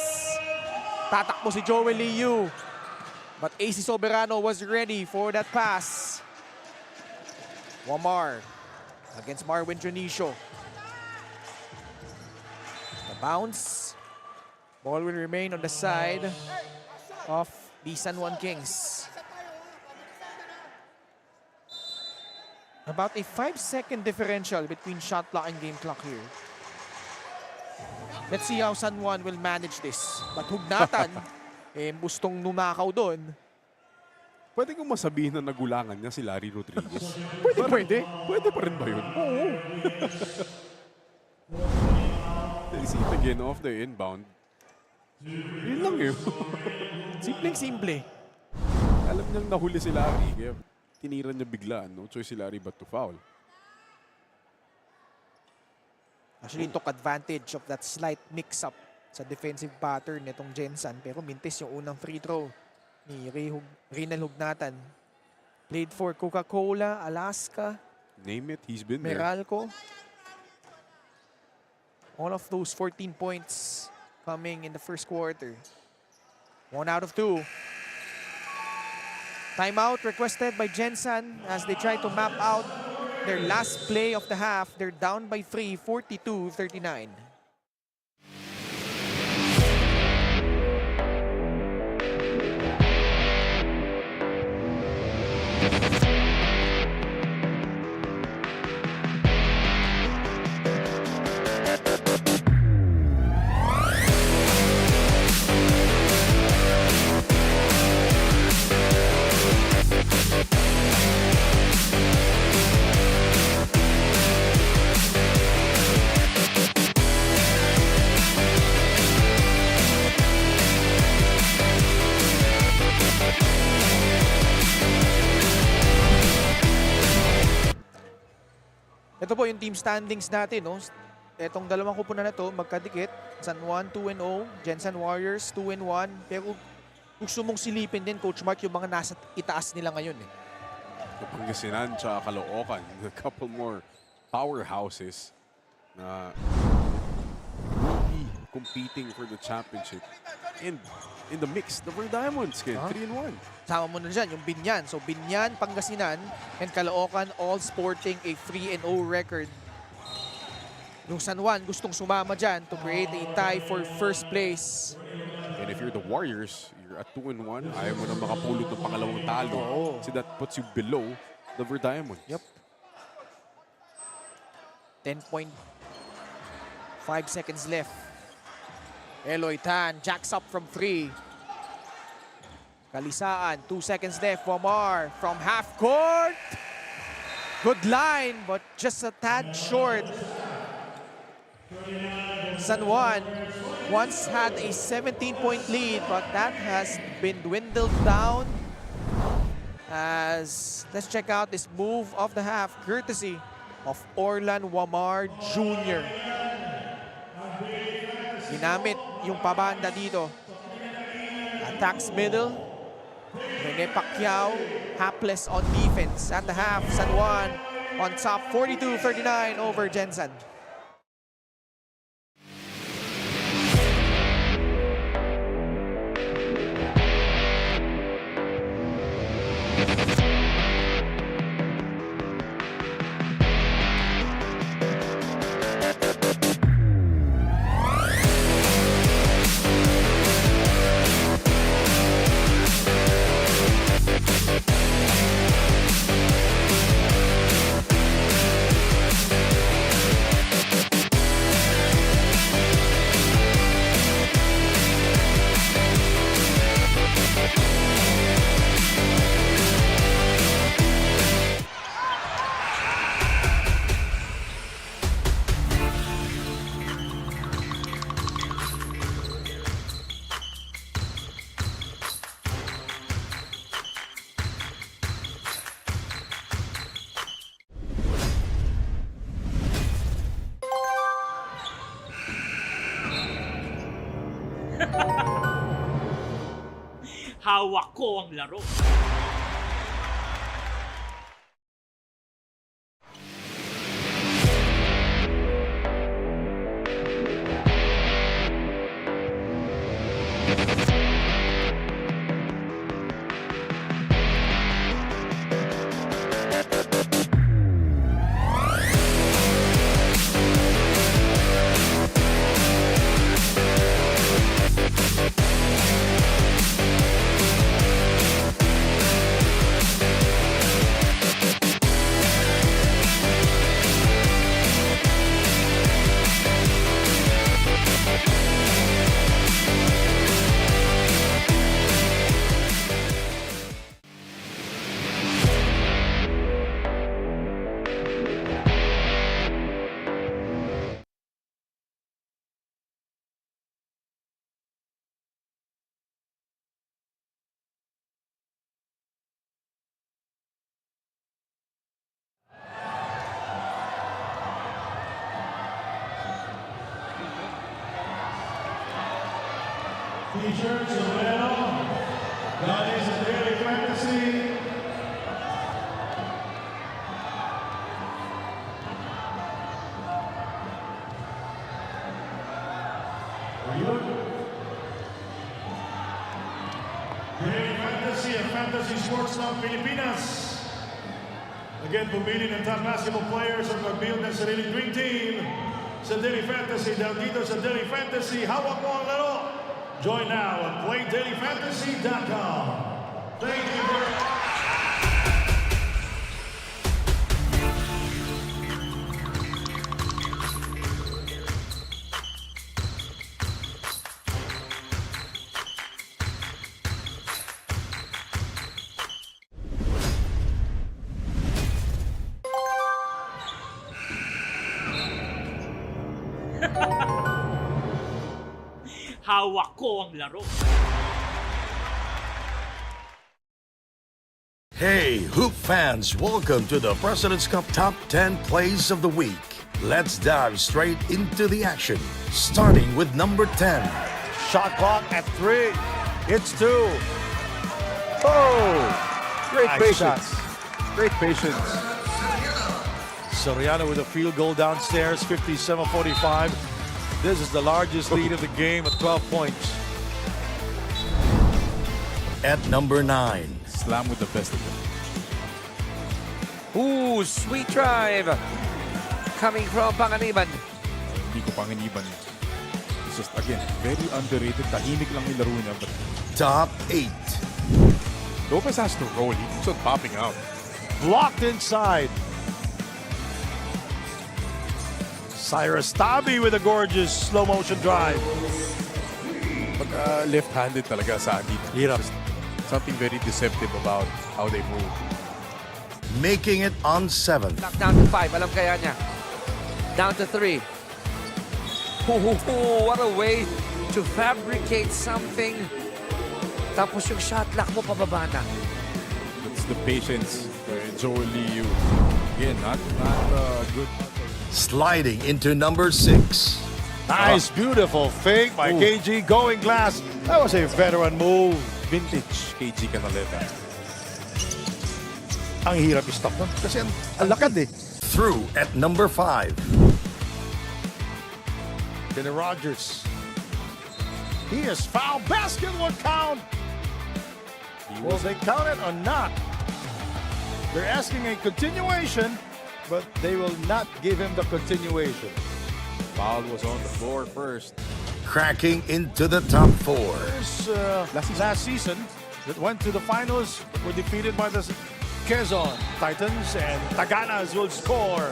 Tatakbo si Joel Liu. But AC Soberano was ready for that pass. Wamar against Marwin Junicio. The bounce. Ball will remain on the side of the San Juan Kings. About a 5-second differential between shot clock and game clock here. Let's see how San Juan will manage this. But Hugnatan, gustong numakaw doon. Pwede kong masabihin na nagulangan niya si Larry Rodriguez. Pwede. Pwede pa rin ba yun? Oo. They see it again off the inbound. Yun lang yun. Simpleng-simple. Alam niyang nahuli si Larry. Kaya tinira niya bigla. No choice si Larry but to foul. Actually, took advantage of that slight mix-up sa defensive pattern nitong GENSAN. Pero mintis yung unang free throw ni Reynal Hugnatan. Played for Coca-Cola, Alaska, Name it, he's been there. Meralco. All of those 14 points coming in the first quarter. 1 out of 2. Timeout requested by GENSAN as they try to map out their last play of the half. They're down by 3, 42-39. Ito po yung team standings natin, no? Etong dalawang kupunan na to, magkadikit. San Juan 2-0, GENSAN Warriors 2-1. Pero gusto mong silipin din, Coach Mark, yung mga nasa itaas nila ngayon. Pangasinan tsaka Caloocan. A couple more powerhouses na will be competing for the championship. And in the mix, the Ver Diamonds, 3-1. Sama mo na dyan, yung Binyan. So Binyan, Pangasinan, and Caloocan all sporting a 3-0 record. Yung San Juan gustong sumama dyan to create a tie for first place. And if you're the Warriors, you're at 2-1. Ayaw mo na makapulot ng pangalawang talo. So that puts you below the Ver Diamonds. Yep. 10.5 seconds left. Eloy Tan jacks up from 3. Kalisaan, 2 seconds left. Wamar from half court. Good line, but just a tad short. San Juan once had a 17-point lead, but that has been dwindled down. As let's check out this move of the half, courtesy of Orlan Wamar Jr. Ginamit yung pabanda dito attacks middle. Rene Pacquiao, hapless on defense at the half. San Juan on top, 42-39 over GENSAN. Hawak ko ang laro. T-shirts available. That is a daily fantasy. Daily fantasy and fantasy sports ng Pilipinas. Again, pumili ng top basketball players at mag-build ng sariling dream team sa Daily Fantasy. Dahil dito sa Daily Fantasy, hawak mo ang laro. Join now at playdailyfantasy.com. Thank you very much. Hawak ko ang laro. Hey, Hoop fans, welcome to the President's Cup Top 10 Plays of the Week. Let's dive straight into the action, starting with number 10. Shot clock at 3. It's 2. Oh! Great Nice patience. shots. Great patience. Soriano with a field goal downstairs, 57-45. This is the largest lead of the game at 12 points. At number 9. Slam with the best of them. Ooh, sweet drive. Coming from Panganiban. Hindi ko panginiban. It's just, again, very underrated. Tahimik lang yung laro niya. But Top 8. Lopez has to roll. He keeps on popping out. Blocked inside. Cyrus Tabi with a gorgeous slow motion drive. Pag left-handed talaga sa akin. Hirap. Something very deceptive about how they move. Making it on 7. Knock down to 5. Alam kaya niya. Down to 3. What a way to fabricate something. Tapos yung shot lock mo pababa na. That's the patience for Joel Liu. Again, not good. Sliding into number 6. Nice, beautiful fake by Ooh. KG going glass. That was a veteran move. Vintage KG Canaleta. Ang hirap i-stop nun. Kasi ang lakad eh. Through at number 5. Kenny Rogers. He is foul. Basket will count. Will they count it or not? They're asking a continuation, but they will not give him the continuation. Foul was on the floor first. Cracking into the top 4. There's, last season that went to the finals were defeated by the Quezon Titans, and Taganas will score.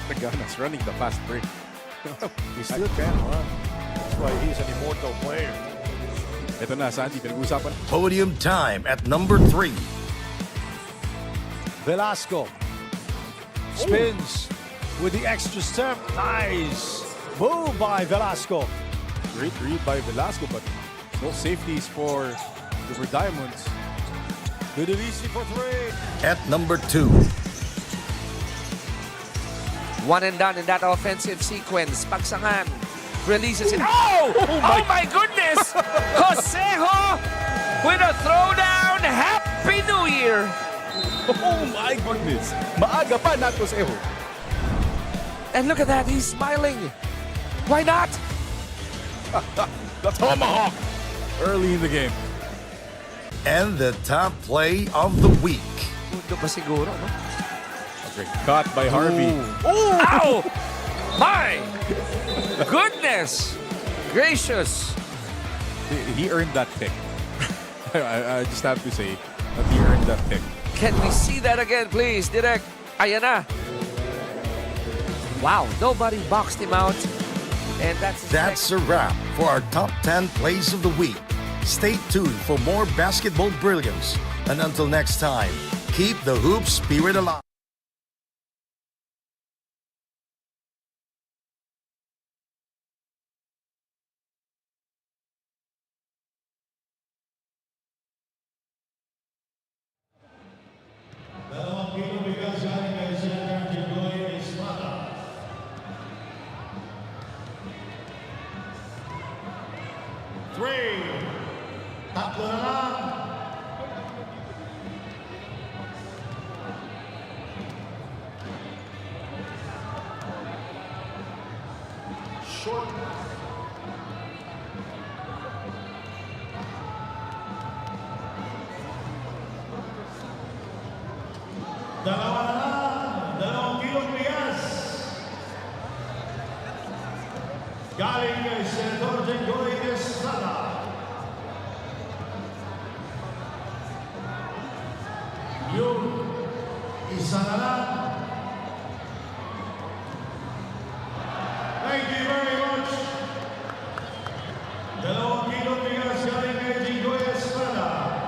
Taganas running the fast break. He still can run. That's why he's an immortal player. Ito na, Sandy, pinag-usapan. Podium time at number 3. Velasco spins with the extra step. Nice move by Velasco. Great read by Velasco, but no safeties for the Diamonds. Good and easy for 3. At number 2. One and done in that offensive sequence. Pagsangan releases it. Oh my goodness! Josejo with a throwdown. Happy New Year! Oh my goodness! Maaga pa, not Josejo. And look at that, he's smiling. Why not? The tomahawk early in the game. And the top play of the week. Mundo pa siguro, no? Okay, caught by Harvey. Ow! My goodness gracious! He earned that pick. I just have to say that he earned that pick. Can we see that again, please, Direk? Ayan na. Wow, nobody boxed him out. And That's a wrap for our top 10 plays of the week. Stay tuned for more basketball brilliance. And until next time, keep the hoop spirit alive. Tatlo na lang. Short. Dalawa na lang. 2 kilong bigas. Galing kay Senator Jenggoy Estrada. Yung isa na lang. Thank you very much. 2 kilong bigas galing kay Jenggoy Estrada.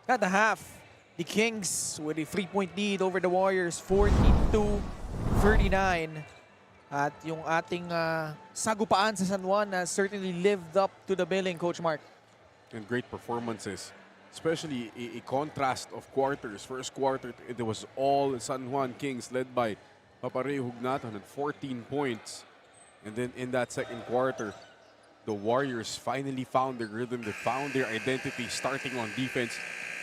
At the half, the Kings with a 3-point lead over the Warriors, 42-39. At yung ating sagupaan sa San Juan has certainly lived up to the billing, Coach Mark. And great performances, especially a contrast of quarters. First quarter, it was all San Juan Kings led by Papareo Hugnaton at 14 points. And then in that second quarter, the Warriors finally found their rhythm. They found their identity starting on defense,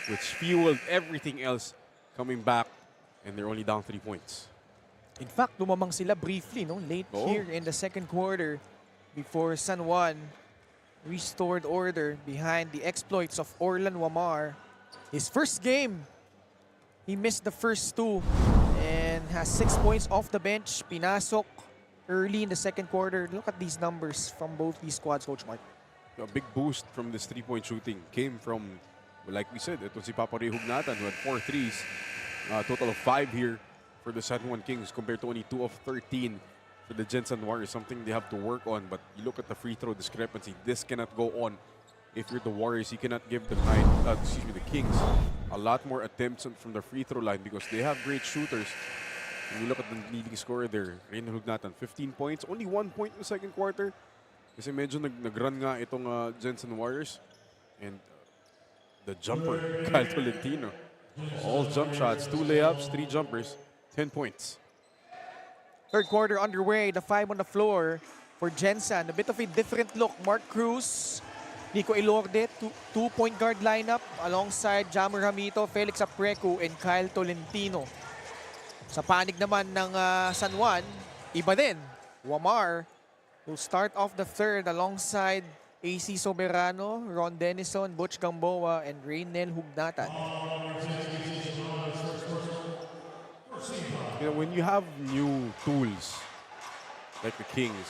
which fueled everything else coming back. And they're only down 3 points. In fact, lumamang sila briefly, no? Late here in the second quarter before San Juan restored order behind the exploits of Orlan Wamar. His first game, he missed the first two and has 6 points off the bench. Pinasok early in the second quarter. Look at these numbers from both these squads, Coach Mark. A big boost from this three-point shooting came from, like we said, ito si Papa Ray Hugnatan who had 4 threes. Total of 5 here for the San Juan Kings compared to only 2 of 13 for the GENSAN Warriors. Something they have to work on, but you look at the free throw discrepancy. This cannot go on. If you're the Warriors, you cannot give the Kings a lot more attempts from the free throw line because they have great shooters. When you look at the leading scorer there, Reina Hugnatan, 15 points, only 1 point in the second quarter. Kasi medyo nag-run nga itong GENSAN Warriors. And the jumper, Kyle Tolentino. All jump shots, 2 layups, 3 jumpers, 10 points. Third quarter underway, the 5 on the floor for GENSAN. A bit of a different look. Mark Cruz, Nico Elorde, two-point guard lineup alongside Jammer Hamito, Felix Aprecu, and Kyle Tolentino. Sa panig naman ng San Juan, iba din. Wamar will start off the third alongside AC Soberano, Ron Denison, Butch Gamboa, and Reynel Hugnatan. You know, when you have new tools like the Kings,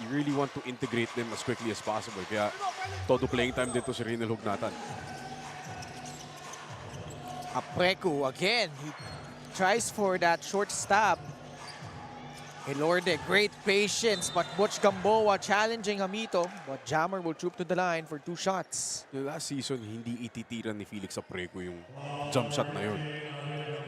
you really want to integrate them as quickly as possible. Kaya todo playing time dito si Reynel Hugnatan. Aprecu again, he tries for that short stab. Elorde, great patience, but Butch Gamboa challenging Hamito. But Jammer will troop to the line for 2 shots. Last season, hindi ititiran ni Felix Aprecu yung jump shot na yun.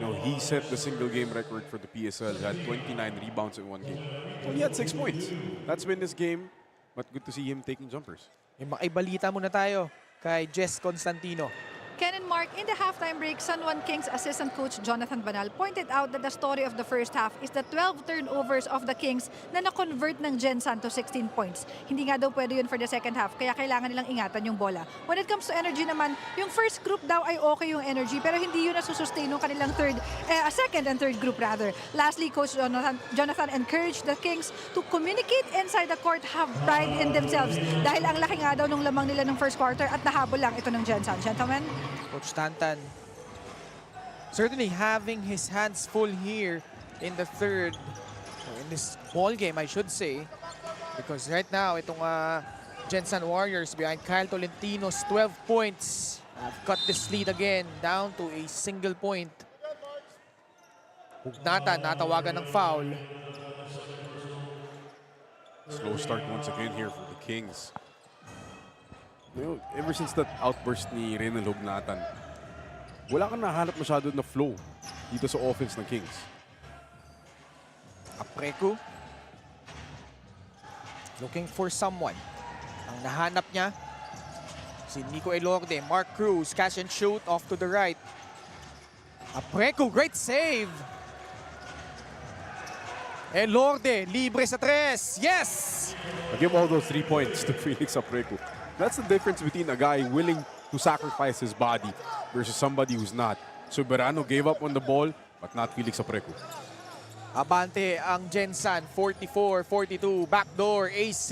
You know, he set the single game record for the PSL. He had 29 rebounds in 1 game. Only had 6 points. That's been his game, but good to see him taking jumpers. Makaibalita muna tayo kay Jess Constantino. Ken and Mark, in the halftime break, San Juan Kings assistant coach Jonathan Banal pointed out that the story of the first half is the 12 turnovers of the Kings na na-convert ng GENSAN to 16 points. Hindi nga daw pwede yun for the second half, kaya kailangan nilang ingatan yung bola. When it comes to energy naman, yung first group daw ay okay yung energy, pero hindi yun nasusustain ng kanilang second and third group rather. Lastly, Coach Jonathan encouraged the Kings to communicate inside the court, have pride in themselves. Dahil ang laki nga daw nung lamang nila ng first quarter at nahabol lang ito ng GENSAN. Gentlemen? Coach Tantan certainly having his hands full here in the third, in this ball game, I should say, because right now itong GENSAN Warriors behind Kyle Tolentino's 12 points have cut this lead again down to a single point. Hugnatan natawagan ng foul. Slow start once again here for the Kings. You know, ever since that outburst ni Reynel Hugnatan, wala kang nahanap masyado na flow dito sa offense ng Kings. Aprecu looking for someone. Ang nahanap niya si Nico Elorde. Mark Cruz, catch and shoot off to the right. Aprecu, great save. Elorde, libre sa 3. Yes! I give all those 3 points to Felix Aprecu. That's the difference between a guy willing to sacrifice his body versus somebody who's not. Soberano gave up on the ball, but not Felix Aprecu. Abante ang GENSAN, 44-42, backdoor AC.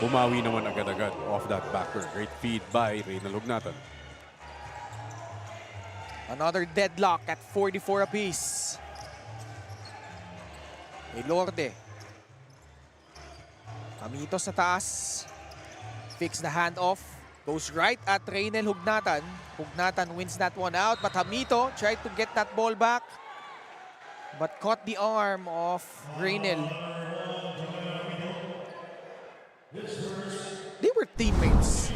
Bumawi naman agad-agad off that backdoor. Great feed by Reynel Hugnatan. Another deadlock at 44 apiece. Elorde. Hamito sa taas. Fix the handoff. Goes right at Reynel Hugnatan. Hugnatan wins that one out, but Hamito tried to get that ball back, but caught the arm of Reynel. They were teammates.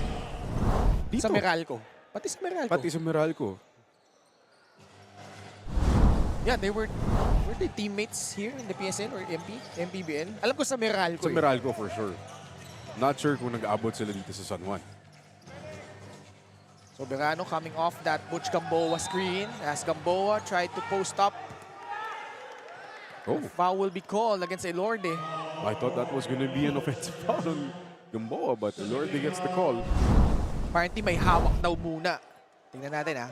Dito. Sa Meralco. Pati sa Meralco. Pati sa Meralco. Yeah, they were they teammates here in the PSL or MPBL? Alam ko sa Meralco. Sa Meralco for sure. Not sure kung nag-abot sila dito sa San Juan. Soberano coming off that Butch Gamboa screen as Gamboa tried to post up. Oh. Foul will be called against Elorde. I thought that was going to be an offensive foul on Gamboa, but Elorde gets the call. Apparently may hawak daw muna. Tingnan natin ha.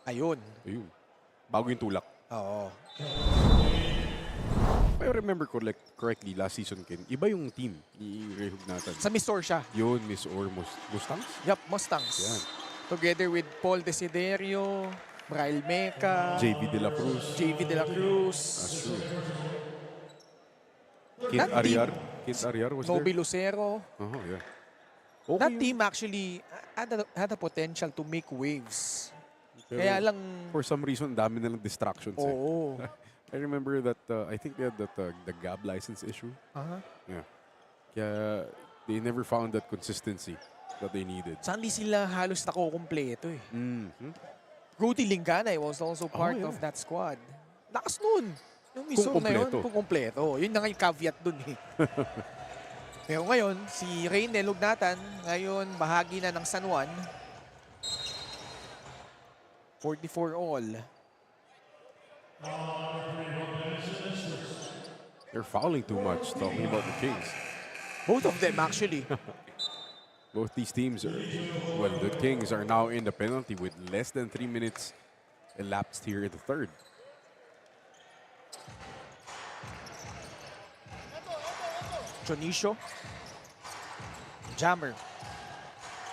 Ayun. Ayun. Bago yung tulak. Oo. remember correctly, last season, Ken, iba yung team ni Ray Hugnatan. Sa Misor siya. Yun, Miss or Mustangs? Yup, Mustangs. Yan. Together with Paul Desiderio, Braille Meca, JV De La Cruz. JV De La Cruz, That's true. Kid That team- Ariar. Kid Ariar was Nobi there. Lucero. Yeah. That Okay. team actually had a potential to make waves. Pero Kaya lang, for some reason, dami nilang distractions. oo. I remember that, I think they had that the GAB license issue. Aha. Yeah. Kaya they never found that consistency that they needed. Saan di sila halos nakukumpleto eh. Mhm. Rudy Lingganay was also part yeah. of that squad. Lakas nun. Yung Misor na yun, kumpleto. kung kumpleto. Yun na nga yung caveat dun eh. Pero ngayon, si Reynel Hugnatan, ngayon bahagi na ng San Juan. 44 all. They're fouling too much, talking about the Kings. Both of them actually. Both these teams are, well, the Kings are now in the penalty with less than 3 minutes elapsed here in the third. Jonicio. Jammer.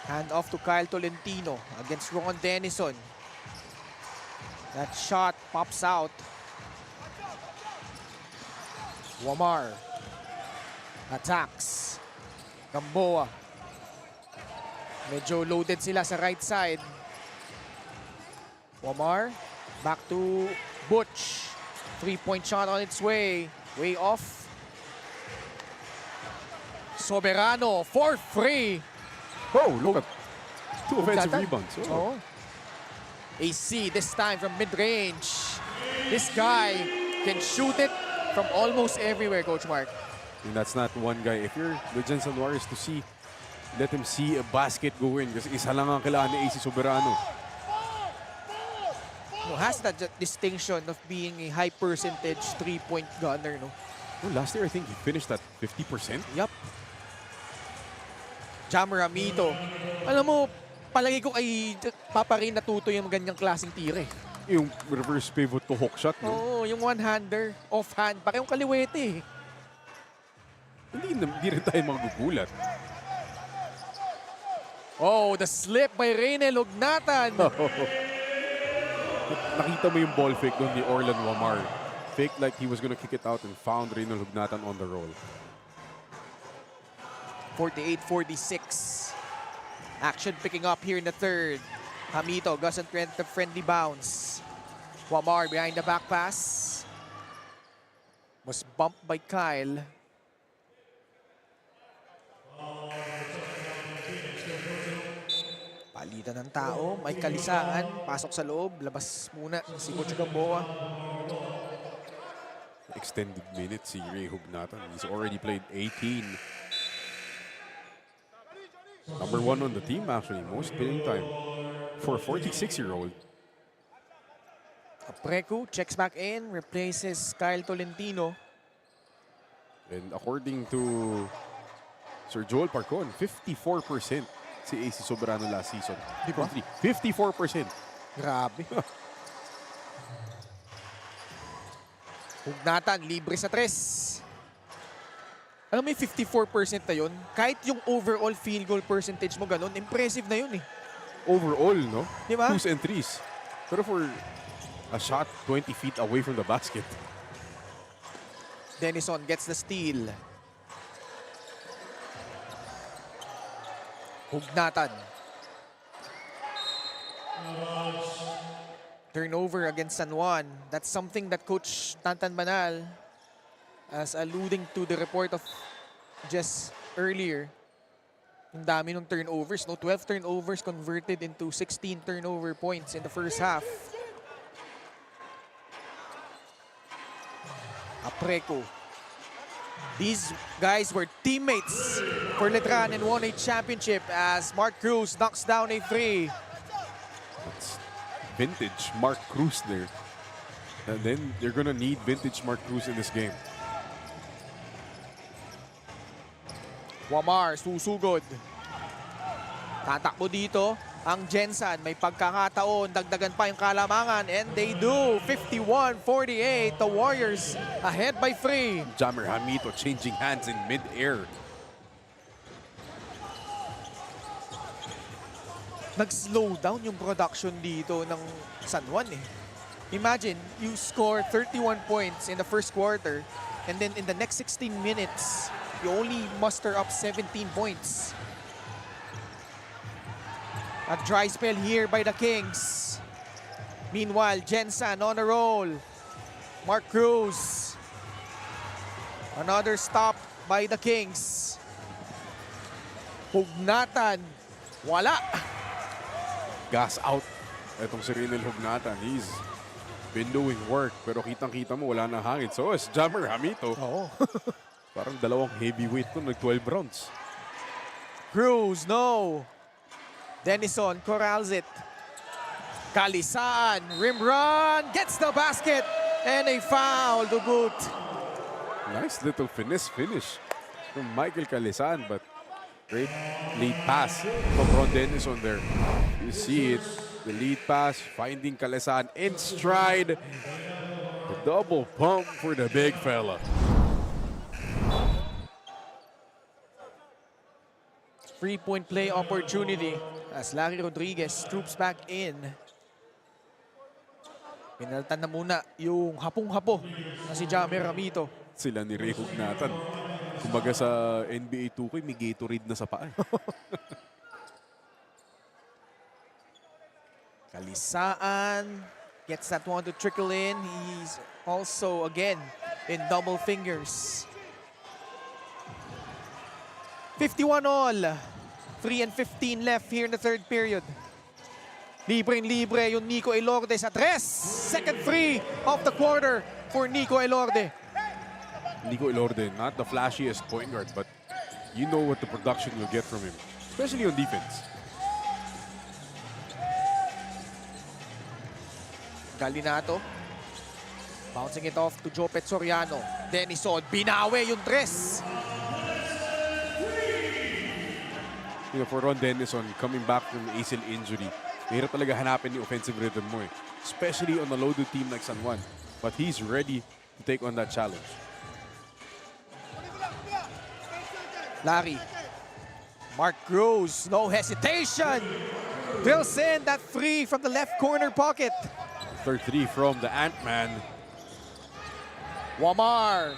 Hand off to Kyle Tolentino against Ron Denison. That shot pops out. Wamar. Attacks. Gamboa. Medyo loaded sila sa right side. Wamar. Back to Butch. 3-point shot on its way. Way off. Soberano for free. Oh, look at two offensive Hugnatan. rebounds. Oh. AC this time from mid-range. This guy can shoot it from almost everywhere, Coach Mark. And that's not one guy. If you're the GENSAN Warriors to see, let him see a basket go in. Kasi isa lang ang kailangan ni AC Soberano. No, has that distinction of being a high percentage three-point gunner, no? Well, last year, I think he finished at 50%. Yup. Jammer Amito. Alam mo, palagi ko kay Papa Rin natuto yung ganyang klaseng tire. Yung reverse pivot to hook shot, no? Oo, yung one-hander, off-hand, pa yung kaliwete. Hindi rin tayo magugulat. Oh, the slip by Reynel Hugnatan. Nakita mo yung ball fake doon ni Orlan Wamar. Fake like he was gonna kick it out and found Reynel Hugnatan on the roll. 48-46. Action picking up here in the third. Hamito, Gus and Trent, the friendly bounce. Wamar behind the back pass. Was bumped by Kyle. Palitan ng tao, may kalisaan, pasok sa loob, labas muna si Coach Gamboa. Extended minutes si Ray Hugnatan. He's already played 18. Number 1 on the team, actually. Most playing time for a 46-year-old. Apreku checks back in, replaces Kyle Tolentino. And according to Sir Joel Parcon, 54% si AC Soberano last season. Di ba? 54%. Grabe. Hugnatan, libre sa tres. Alam mo yung 54% na yun? Kahit yung overall field goal percentage mo ganun, impressive na yun eh. Overall, no? Di ba? 2s and 3s. Pero for a shot 20 feet away from the basket. Denison gets the steal. Hugnatan. Turnover against San Juan. That's something that Coach Tantan Banal, as alluding to the report of just earlier, yung dami ng turnovers, no? 12 turnovers converted into 16 turnover points in the first half. Apreco. These guys were teammates for Letran and won a championship as Mark Cruz knocks down a three. That's vintage Mark Cruz there. And then they're gonna need vintage Mark Cruz in this game. Wamar, susugod. Tatakbo dito. ang GENSAN. May pagkakataon, dagdagan pa yung kalamangan, and they do. 51-48, the Warriors ahead by 3. Jammer Hamito changing hands in mid-air. Nag-slow down yung production dito ng San Juan eh. Imagine, you score 31 points in the first quarter, and then in the next 16 minutes, you only muster up 17 points. A dry spell here by the Kings. Meanwhile, GENSAN on a roll. Mark Cruz. Another stop by the Kings. Hugnatan. Wala. Gas out. Itong si Rinel Hugnatan. He's been doing work, pero kitang-kita mo wala na hangin. So is Jammer Hamito. Oo. Parang dalawang heavyweight to, nag-12 rounds. Cruz, no. Denison corrals it. Kalisaan, rim run, gets the basket, and a foul to boot. Nice little finesse finish from Michael Calisan, but great lead pass from Ron Denison there. You see it, the lead pass, finding Calisan in stride. The double pump for the big fella. Three-point play opportunity as Larry Rodriguez troops back in. Pinaltan na muna yung hapong-hapo na si Jammer Hamito. Sila ni Ray Hugnatan. Kumbaga sa NBA 2K, may Gatorade na sa paa. Kalisaan gets that one to trickle in. He's also, again, in double fingers. 51 all. 3 and 15 left here in the third period. Libre yung Nico Elorde sa tres. Second three of the quarter for Nico Elorde. Nico Elorde, not the flashiest point guard, but you know what the production you'll get from him, especially on defense. Galinato. Bouncing it off to Jopet Soriano. Denison, binawi yung tres. You know, for Ron Denison, coming back from ACL injury, mahirap talaga hanapin yung offensive rhythm mo eh. Especially on a loaded team like San Juan. But he's ready to take on that challenge. Larry. Mark Cruz, no hesitation. Drills in that three from the left corner pocket. Third three from the Ant-Man. Wamar.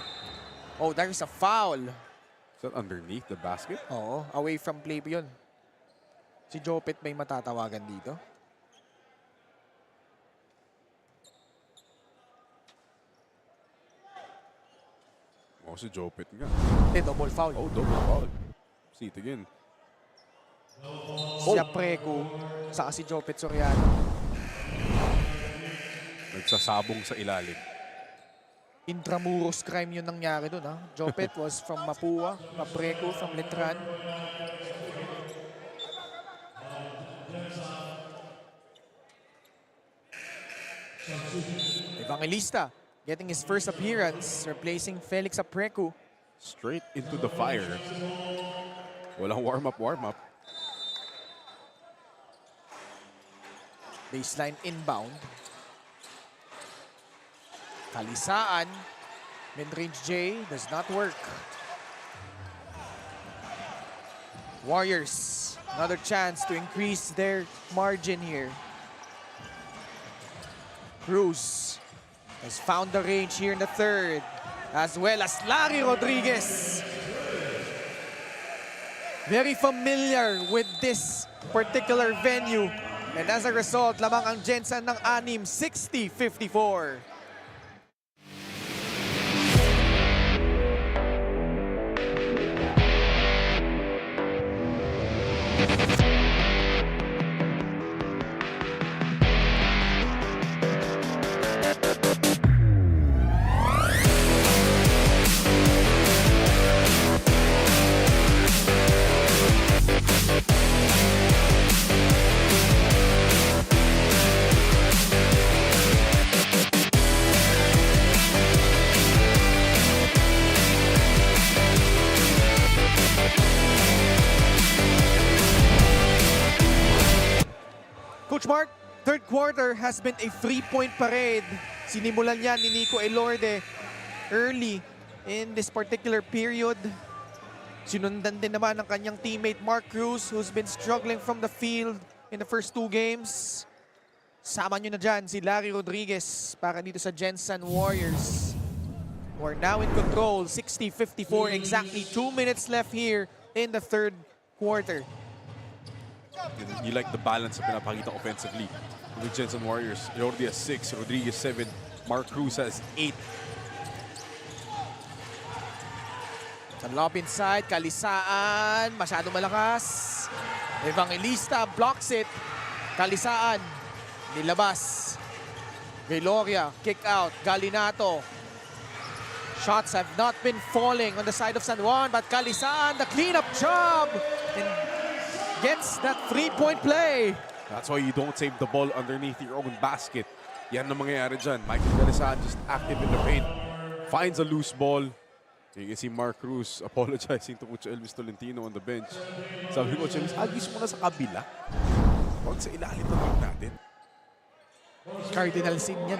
Oh, there's a foul. Is that underneath the basket? Oo, away from play yun. Si Jopet may matatawagan dito. Oh, si Jopet nga. Double foul. Oh, double foul. See it again. Si Apreco, saka si Jopet Soriano. Nagsasabong sa ilalim. Intramuros crime yun nangyari dun, ha? Jopet was from Mapua, Apreco from Letran. Evangelista getting his first appearance, replacing Felix Apreco. Straight into the fire. Walang warm-up. Baseline inbound. Kalisaan. Mid-range J does not work. Warriors, another chance to increase their margin here. Cruz has found the range here in the third, as well as Larry Rodriguez. Very familiar with this particular venue. And as a result, lamang ang GENSAN ng 6, 60-54. quarter has been a 3-point parade. Sinimulan yan ni Nico Elorde early in this particular period. Sinundan din naman ng kanyang teammate Mark Cruz, who's been struggling from the field in the first 2 games. Sama nyo na dyan si Larry Rodriguez para dito sa GENSAN Warriors. We're now in control, 60-54, exactly 2 minutes left here in the third quarter. You like the balance na pinapakita offensively with GENSAN Warriors. Elorde has 6, Rodriguez 7, Mark Cruz has 8. Sa lob inside, Kalisaan, masyado malakas. Evangelista blocks it. Kalisaan, nilabas. Veloria, kick out. Galinato. Shots have not been falling on the side of San Juan, but Kalisaan, the cleanup job, and gets that 3-point play. That's why you don't save the ball underneath your own basket. Yan na mangyayari dyan. Michael Kalisaan just active in the paint. Finds a loose ball. You can see Mark Cruz apologizing to Coach Elvis Tolentino on the bench. Sabi ko, Coach Elvis, agis mo na sa kabila. Huwag sa ilalim ng ring natin. Cardinal sin yan.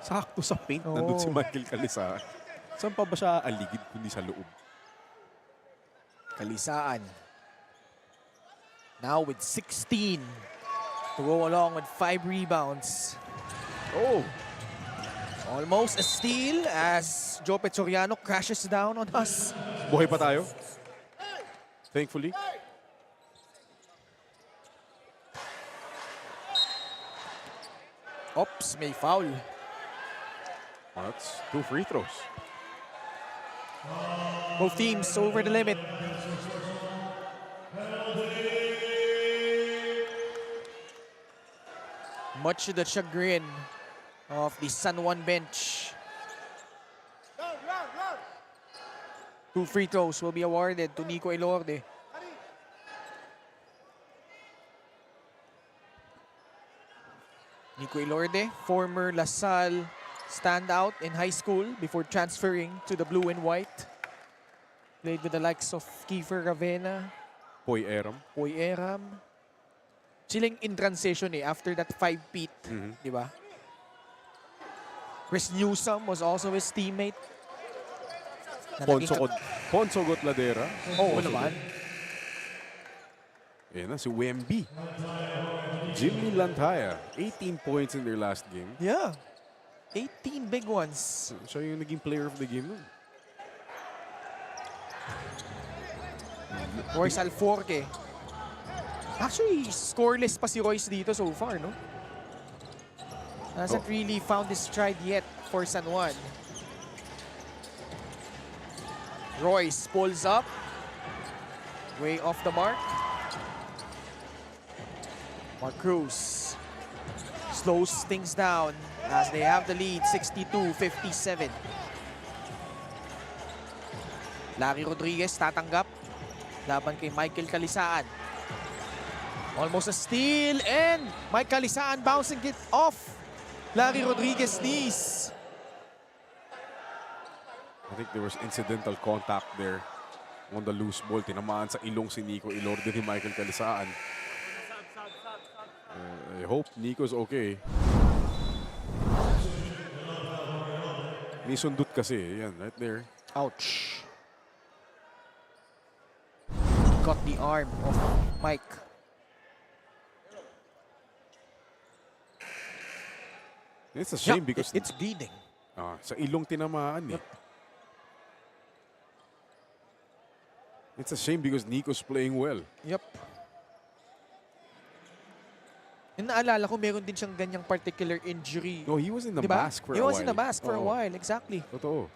Sakto sa paint, nandun si Michael Kalisaan. Saan pa ba siya aligid kundi sa loob? Kalisaan. Now with 16 to go along with 5 rebounds. Oh! Almost a steal as Joe Petzoriano crashes down on us. Buhay pa tayo. Thankfully. Oops, may foul. That's 2 free throws. Both teams over the limit. Much to the chagrin of the San Juan bench. 2 free throws will be awarded to Nico Elorde. Nico Elorde, former LaSalle standout in high school before transferring to the blue and white. Played with the likes of Kiefer Ravena, Poy Eram. Poy Eram. Silang in transition after that 5-peat, di ba? Chris Newsom was also his teammate. Ponso Gotladera. Oo naman. Ayan na, si Wemby. Jimmy Lantaya, 18 points in their last game. Yeah. 18 big ones. Siya yung naging player of the game nun. Royce Alforque. Actually, scoreless pa si Royce dito so far, no? Hasn't really found his stride yet for San Juan. Royce pulls up. Way off the mark. Mark Cruz slows things down as they have the lead, 62-57. Larry Rodriguez tatanggap. Laban kay Michael Kalisaan. Almost a steal and Mike Kalisaan bouncing it off Larry Rodriguez knees. I think there was incidental contact there on the loose ball. Tinamaan sa ilong si Nico Elorde ni Michael Kalisaan. I hope Nico's okay. May sundot kasi. Yan, right there. Ouch. Got the arm of Mike. It's a shame because it's bleeding. Sa ilong tinamaan eh. It's a shame because Nico's playing well. Yep. Yung naalala ko, meron din siyang ganyang particular injury. No, he was in the diba? mask for a He while. was in the mask for a while, exactly. Totoo.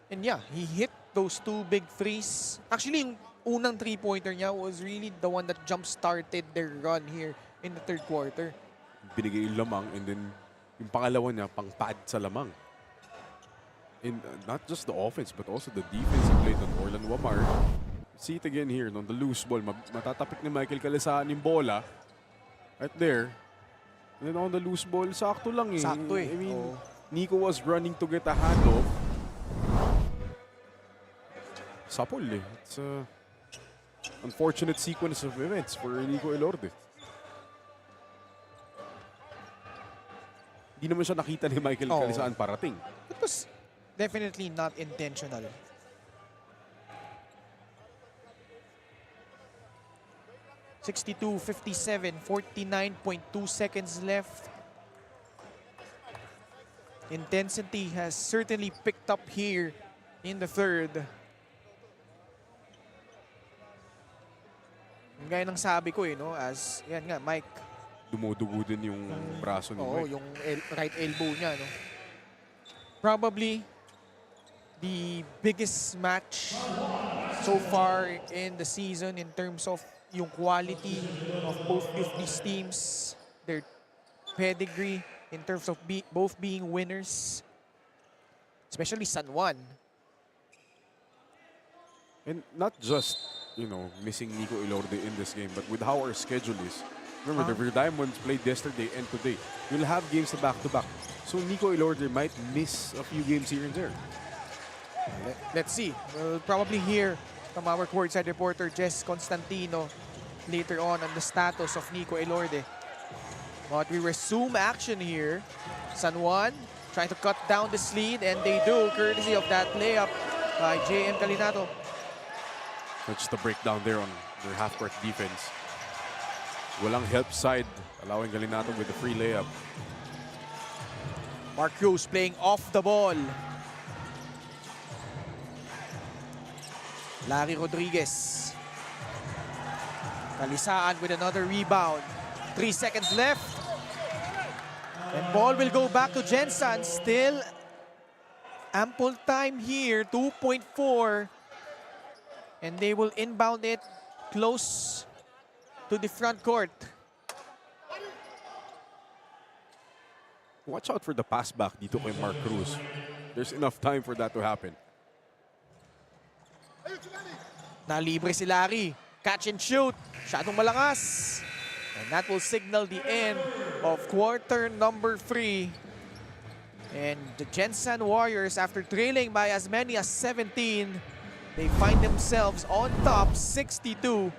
And yeah, he hit those 2 big threes. Actually, yung unang 3-pointer niya was really the one that jump-started their run here in the third quarter. Binigay yung lamang and then yung pangalawa niya, pang-pad sa lamang. And not just the offense, but also the defense he played on Orlan Wamar. See it again here, on the loose ball. Matatapik ni Michael Kalisaan yung bola. Right there. And then on the loose ball, sakto lang eh. Sakto eh. I mean, Nico was running to get a handoff. Sapol eh. It's unfortunate sequence of events for Nico Elorde. Hindi naman siya nakita ni Michael Calisaan parating. It was definitely not intentional. (62-57), 49.2 seconds left. Intensity has certainly picked up here in the third. Gaya ng sabi ko no, as yan nga, Mike. Dumudugo din yung braso ni Mike. Yung right elbow niya, no. Probably the biggest match so far in the season in terms of yung quality of both of these teams, their pedigree in terms of both being winners, especially San Juan. And not just, missing Nico Elorde in this game, but with how our schedule is. Remember, the Ver Diamonds played yesterday and today. We'll have games na back-to-back. So Nico Elorde might miss a few games here and there. Let's see. We'll probably hear from our courtside reporter, Jess Constantino, later on the status of Nico Elorde. But we resume action here. San Juan trying to cut down this lead, and they do, courtesy of that layup by JM Calinato. So just a breakdown there on their half-court defense. Walang help side, allowing Calinato with the free layup. Mark Cruz playing off the ball. Larry Rodriguez. Calisaan with another rebound. 3 seconds left. And ball will go back to GENSAN. Still ample time here, 2.4. And they will inbound it close to the front court. Watch out for the pass back dito kay Mark Cruz. There's enough time for that to happen. Nalibre si Larry. Catch and shoot. Masyadong malakas. And that will signal the end of quarter number 3. And the GENSAN Warriors, after trailing by as many as 17, they find themselves on top, 62-59.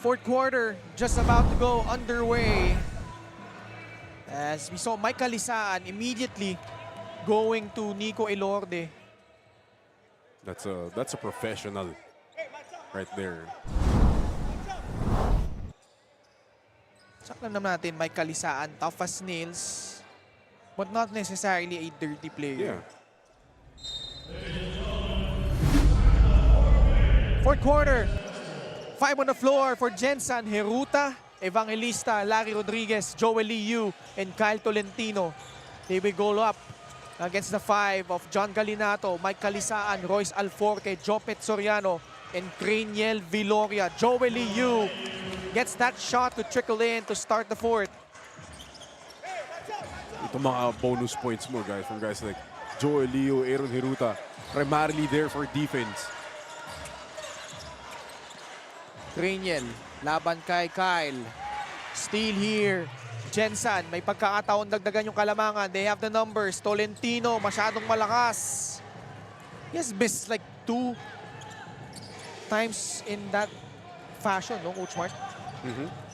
Fourth quarter just about to go underway. As we saw Mike Calisaan immediately going to Nico Elorde. That's a professional right there. Saklan naman natin Mike Calisaan, tough as nails, but not necessarily a dirty player. Yeah. Fourth quarter. 5 on the floor for GENSAN. Heruta, Evangelista, Larry Rodriguez, Joel Liu, and Kyle Tolentino. They will go up against the 5 of John Calinato, Mike Calisaan, Royce Alforque, Jopet Soriano, and Craniel Viloria. Joel Liu gets that shot to trickle in to start the fourth. Ito mga bonus points mo, guys, from guys like Joel Liu, Aaron Heruta, primarily there for defense. Craniel, laban kay Kyle. Steal here. GENSAN, may pagkakataon dagdagan yung kalamangan. They have the numbers. Tolentino, masyadong malakas. He has missed like 2 times in that fashion, no, Coach Mark?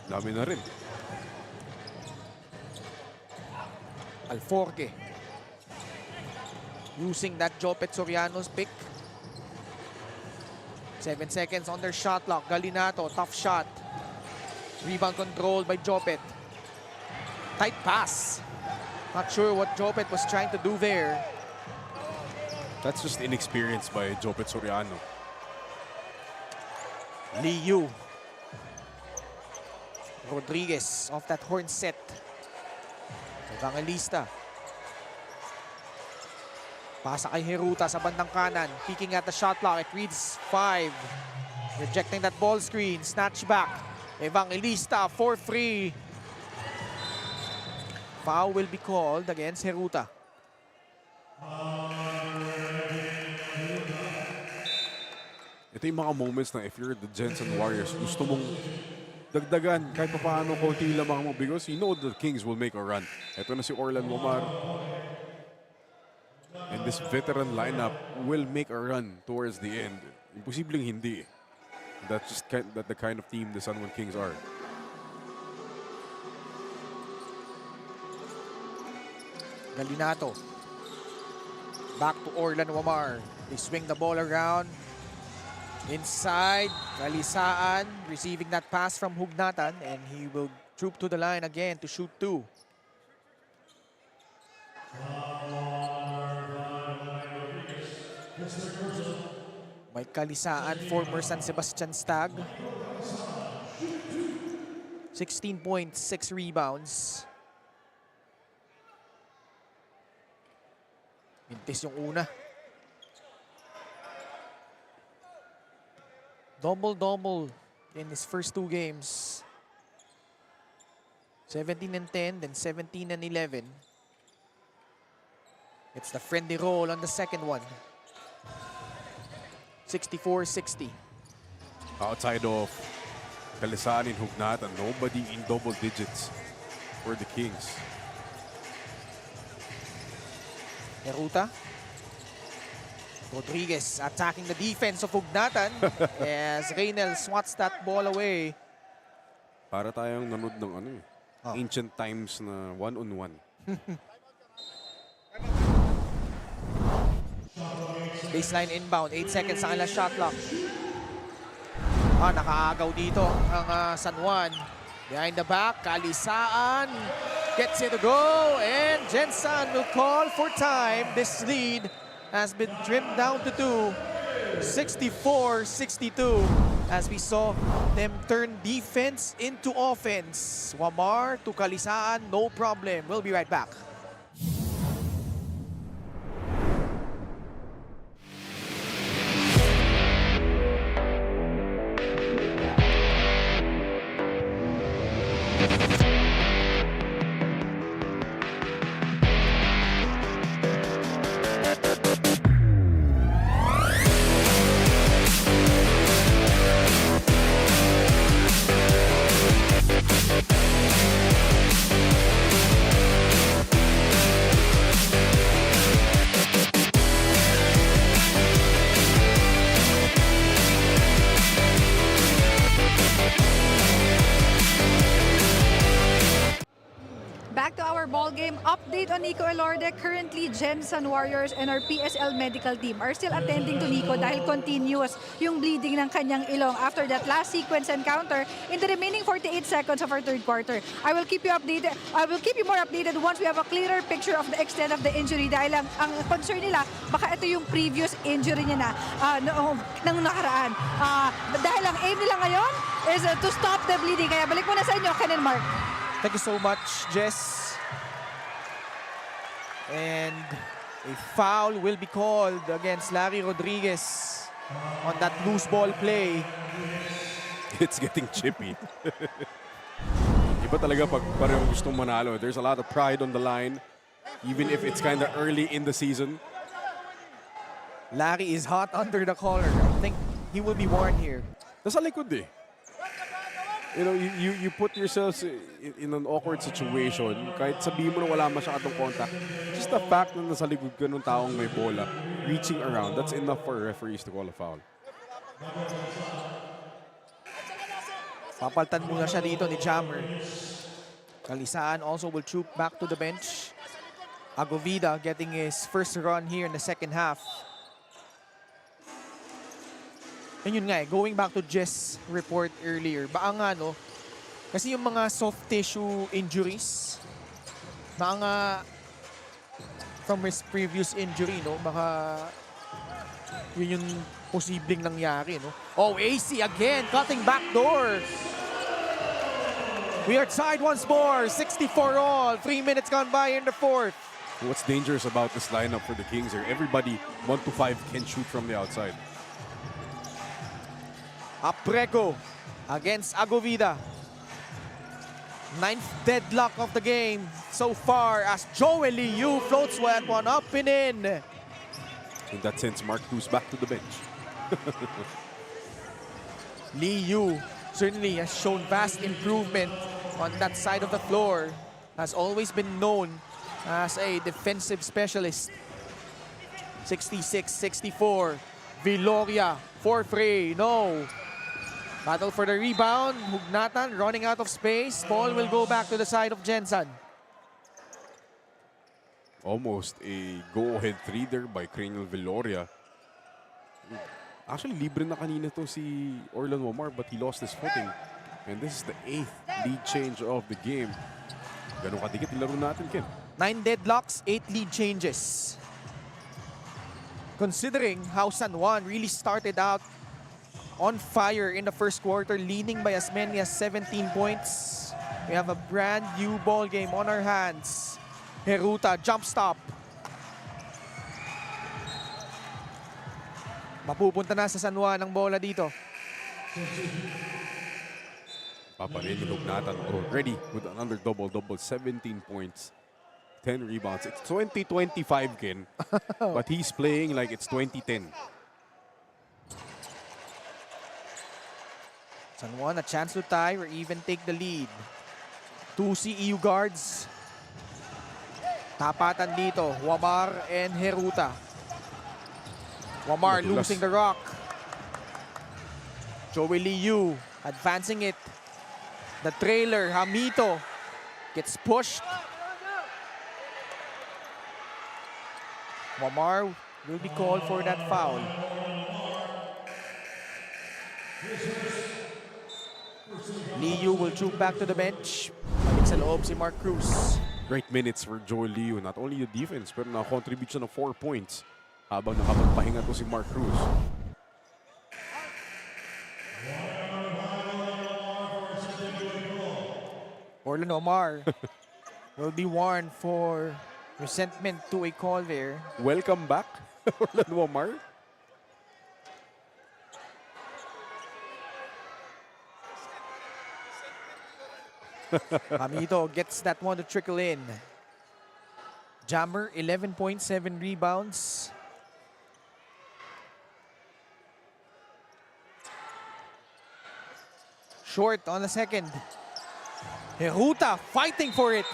Dami na rin. Alforque. Using that Jopet Soriano's pick. 7 seconds on their shot clock. Calinato, tough shot. Rebound controlled by Jopet. Tight pass. Not sure what Jopet was trying to do there. That's just inexperience by Jopet Soriano. Liu. Rodriguez off that horn set. Evangelista. Pasa kay Heruta sa bandang kanan. Peeking at the shot clock. It reads 5. Rejecting that ball screen. Snatch back. Evangelista for free. Foul will be called against Heruta. Ito yung mga moments na if you're the GENSAN Warriors, gusto mong dagdagan kahit pa paano konti lamang mo because you know the Kings will make a run. Ito na si Orlan Wamar. And this veteran lineup will make a run towards the end. Imposibleng hindi. That's just the kind of team the San Juan Kings are. Galinato. Back to Orlan Wamar. They swing the ball around. Inside, Kalisaan receiving that pass from Hugnatan, and he will troop to the line again to shoot 2. Mike Kalisaan, former San Sebastian Stag. 16.6 rebounds. Mintis yung una. Double-double in his first 2 games. 17 and 10, then 17 and 11. It's the friendly roll on the second one. 64-60. Outside of Kalisaan and Hugnatan, nobody in double digits for the Kings. Heruta. Rodriguez attacking the defense of Hugnatan as Reynel swats that ball away. Para tayong nanood ng ano eh. Ancient times na one-on-one. Baseline inbound, 8 seconds sa kanilang shot clock. Nakaagaw dito ang San Juan. Behind the back, Kalisaan gets it to go, and GENSAN will call for time. This lead has been trimmed down to 2. 64-62 as we saw them turn defense into offense. Wamar to Kalisaan, no problem. We'll be right back. Back to our ball game update on Nico Elorde. Currently, GENSAN Warriors and our PSL medical team are still attending to Nico dahil continuous yung bleeding ng kanyang ilong after that last sequence encounter in the remaining 48 seconds of our third quarter. I will keep you updated. I will keep you more updated once we have a clearer picture of the extent of the injury dahil ang concern nila baka ito yung previous injury niya na nang nakaraan. Dahil ang aim nila ngayon is to stop the bleeding. Kaya balik mo na sa inyo, Ken and Mark. Thank you so much, Jess. And a foul will be called against Larry Rodriguez on that loose ball play. It's getting chippy. Iba talaga pag parehong gustong manalo. There's a lot of pride on the line, even if it's kind of early in the season. Larry is hot under the collar. I think he will be warned here. Nasa likod eh. You know, you put yourselves in an awkward situation. Kahit sabihin mo na wala masyadong contact, just the fact na nasa likod ka ng taong may bola, reaching around, that's enough for referees to call a foul. Papaltan muna siya dito ni Jammer. Kalisaan also will troop back to the bench. Agovida getting his first run here in the second half. And yun nga going back to Jess' report earlier, baka nga no, kasi yung mga soft tissue injuries, baka nga from his previous injury, no, baka Yun yung posibleng nangyari, no? Oh, AC again, cutting back door. We are tied once more, 64 all. 3 minutes gone by in the fourth. What's dangerous about this lineup for the Kings here, everybody 1 to 5 can shoot from the outside. Apreco against Agovida. 9th deadlock of the game so far as Joel Liu floats one up and in. In that sense, Mark Cruz back to the bench. Liu certainly has shown vast improvement on that side of the floor. Has always been known as a defensive specialist. 66-64. Viloria for free. No. Battle for the rebound. Hugnatan running out of space. Ball will go back to the side of GENSAN. Almost a go-ahead three there by Cranial Viloria. Actually, libre na kanina to si Orlan Wamar, but he lost his footing. And this is the 8th lead change of the game. Ganun kadikit ilaro natin, Ken. 9 deadlocks, 8 lead changes. Considering how San Juan really started out on fire in the first quarter, leading by as many as 17 points. We have a brand new ball game on our hands. Heruta, jump stop. Mapupunta na sa San Juan ang bola dito. Paparinig natin already with another double-double, 17 points, 10 rebounds. It's 2025, Ken, but he's playing like it's 2010. San Juan a chance to tie or even take the lead. 2 CEU guards. Tapatan dito, Wamar and Heruta. Wamar losing the rock. Joey Liu advancing it. The trailer, Hamito, gets pushed. Wamar will be called for that foul. Liu will troop back to the bench. Balik sa loob si Mark Cruz. Great minutes for Joel Liu. Not only the defense, pero na-contribute siya ng 4 points habang nakapagpahinga to si Mark Cruz. Orlan Omar will be warned for resentment to a call there. Welcome back, Orlan Wamar. Hamito gets that one to trickle in. Jammer, 11.7 rebounds. Short on the second. Heruta fighting for it.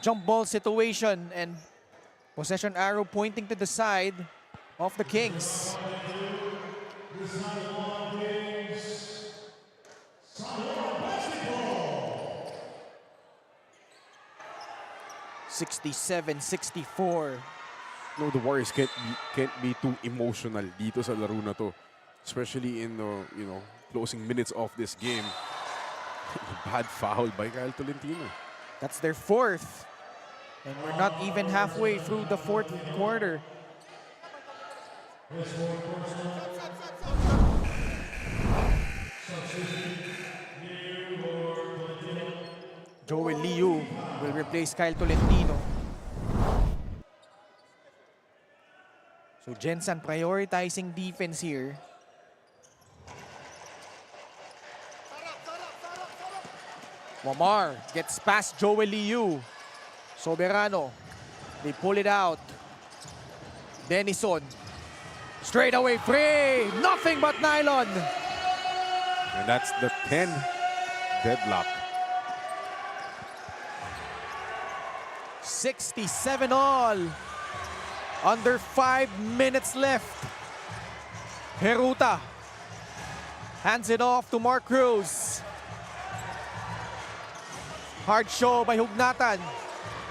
Jump ball situation and possession arrow pointing to the side of the Kings. (67-64). No, the Warriors can't be too emotional dito sa laro na to, especially in the closing minutes of this game. Bad foul by Kyle Tolentino. That's their fourth. And we're not even halfway through the fourth quarter. Joel Liu will replace Kyle Tolentino. So GENSAN prioritizing defense here. Wamar gets past Joel Liu. Soberano. They pull it out. Denison. Straight away free. Nothing but nylon. And that's the 10 deadlock. 67 all. Under 5 minutes left. Heruta hands it off to Mark Cruz. Hard show by Hugnatan.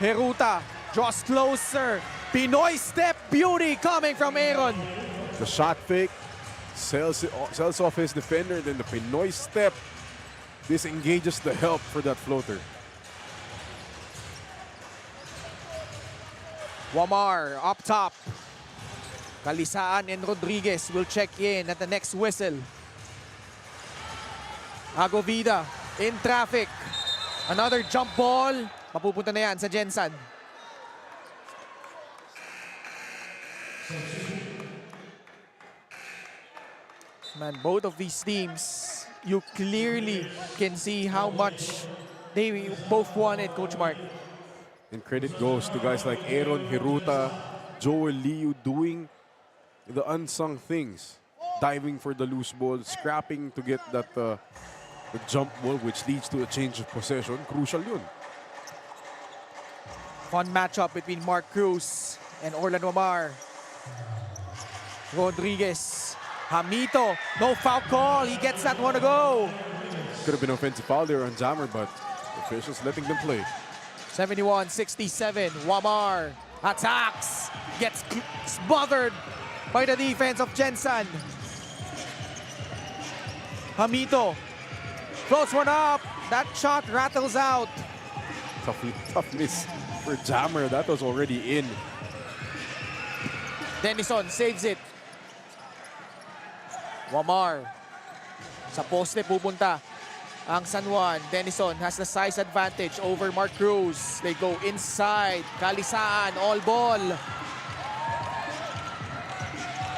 Heruta draws closer. Pinoy step beauty coming from Aaron. The shot fake sells off his defender, then the Pinoy step disengages the help for that floater. Wamar up top. Kalisaan and Rodriguez will check in at the next whistle. Agovida in traffic. Another jump ball. Mapupunta na yan sa GENSAN. Man, both of these teams, you clearly can see how much they both wanted, Coach Mark. And credit goes to guys like Aaron Hiruta, Joel Liu doing the unsung things. Diving for the loose ball, scrapping to get that the jump ball, which leads to a change of possession. Crucial yun. Fun matchup between Mark Cruz and Orlando Amar. Rodriguez, Hamito, no foul call. He gets that one to go. Could have been offensive foul there on Jammer, but officials letting them play. 71-67, Wamar attacks, gets smothered by the defense of GENSAN. Hamito floats one up. That shot rattles out. Tough miss for Jammer. That was already in. Denison saves it. Wamar. Sa poste pupunta ang San Juan. Denison has the size advantage over Mark Cruz. They go inside. Kalisaan, all ball.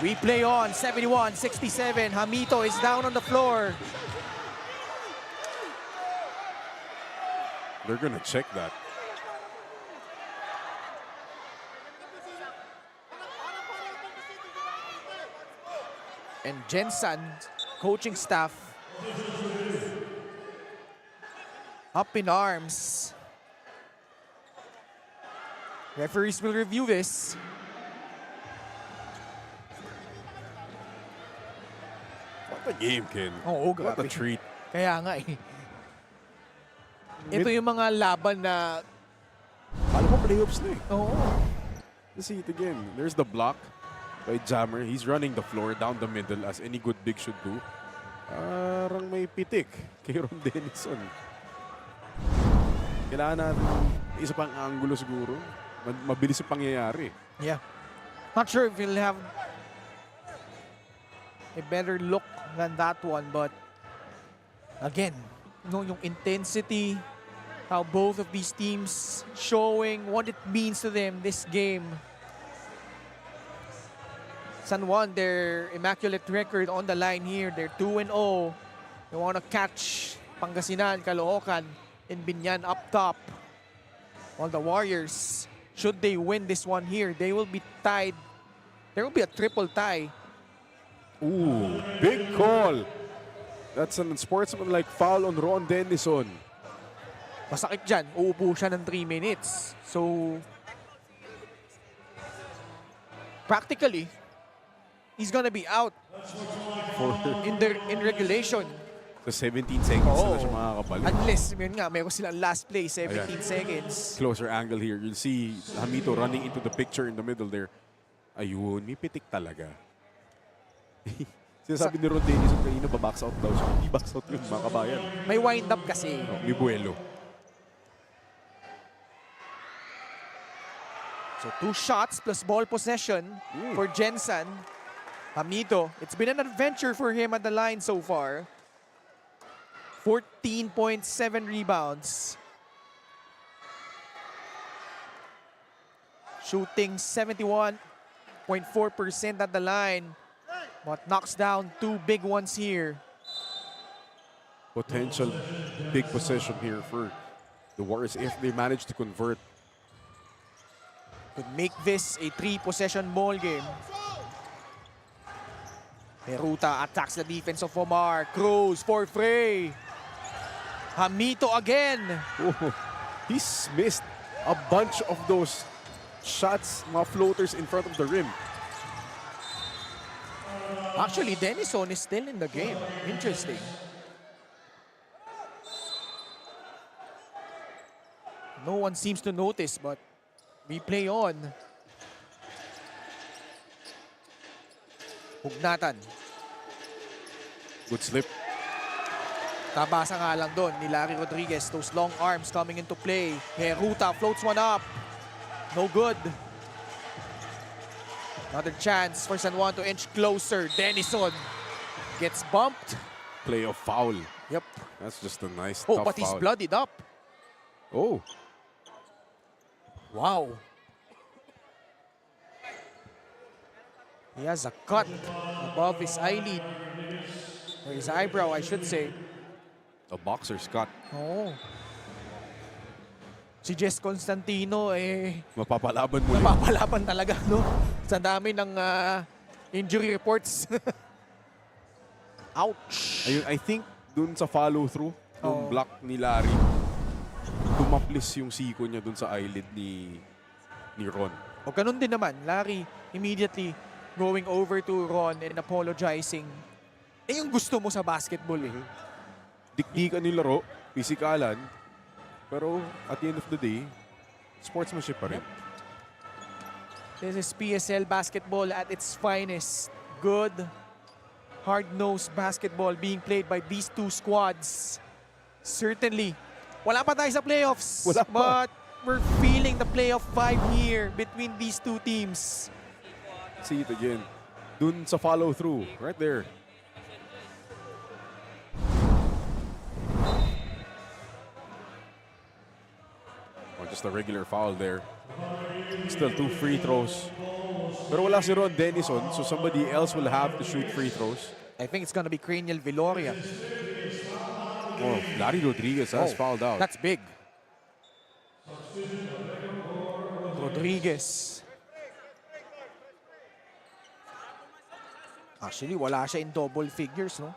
We play on, 71-67. Hamito is down on the floor. They're gonna check that. And GENSAN coaching staff up in arms. Referees will review this. What a game, Ken. Oo, What a grabe. treat. Kaya nga eh. Ito yung mga laban na... Alam mo, playoffs na eh. Oo. Let's see it again. There's the block by Jammer. He's running the floor down the middle as any good big should do. Parang may pitik kay Ron Denison. Kailangan natin isa pang angulo siguro. Mabilis yung pangyayari. Yeah. Not sure if he'll have a better look than that one, but again, yung intensity, how both of these teams showing what it means to them this game. San Juan, their immaculate record on the line here. They're 2-0. They want to catch Pangasinan, Caloocan, and Binyan up top. While the Warriors, should they win this one here, they will be tied. There will be a triple tie. Ooh, big call. That's an unsportsmanlike foul on Ron Denison. Masakit dyan. Uupo siya ng 3 minutes. So, practically, he's gonna be out in regulation. So 17 seconds na siya makakabalik. Unless, yun nga, meron silang last play, 17 Ayan. seconds. Closer angle here. You'll see Hamito running into the picture in the middle there. Ayun, may pitik talaga. Sinasabi ni Ron Denison kanina, ba-box out daw siya. Hindi box out yun, mga kabayan. May wind up kasi. May buwelo. So 2 shots plus ball possession for GENSAN. Hamito, it's been an adventure for him at the line so far. 14.7 rebounds. Shooting 71.4% at the line. But knocks down 2 big ones here. Potential big possession here for the Warriors if they manage to convert. Could make this a 3-possession ball game. Peruta attacks the defense of Omar. Cruz for free. Hamito again. Oh, he's missed a bunch of those shots, mga floaters in front of the rim. Actually, Denison is still in the game. Interesting. No one seems to notice, but we play on. Hugnatan. Good slip. Tabasa nga lang doon ni Larry Rodriguez. Those long arms coming into play. Peruta floats one up. No good. Another chance for San Juan to inch closer. Denison gets bumped. Play of foul. Yep. That's just a nice Oh, tough but he's foul. bloodied up. Oh, Wow. He has a cut above his eyelid. Or his eyebrow, I should say. a boxer's cut. Oo. Si Jess Constantino, Mapapalaban mo. napapalaban talaga, no? Sa dami ng injury reports. Ouch! Ayun, I think dun sa follow-through, yung Oo. block ni Larry, tumaplis yung siko niya dun sa eyelid ni Ron. O ganun din naman, Larry immediately going over to Ron and apologizing. Yung gusto mo sa basketball eh. Dikdikan yung laro, pisikalan, pero at the end of the day, sportsmanship pa rin. This is PSL basketball at its finest. Good, hard-nosed basketball being played by these two squads. Certainly, wala pa tayo sa playoffs. Wala pa. But we're feeling the playoff vibe here between these two teams. See it again. Dun sa follow-through, right there. Or just a regular foul there. Still 2 free throws. Pero wala si Ron Denison, so somebody else will have to shoot free throws. I think it's gonna be Cranial Viloria. Oh, Larry Rodriguez has fouled out. That's big. Rodriguez. Actually, wala siya in double figures, no?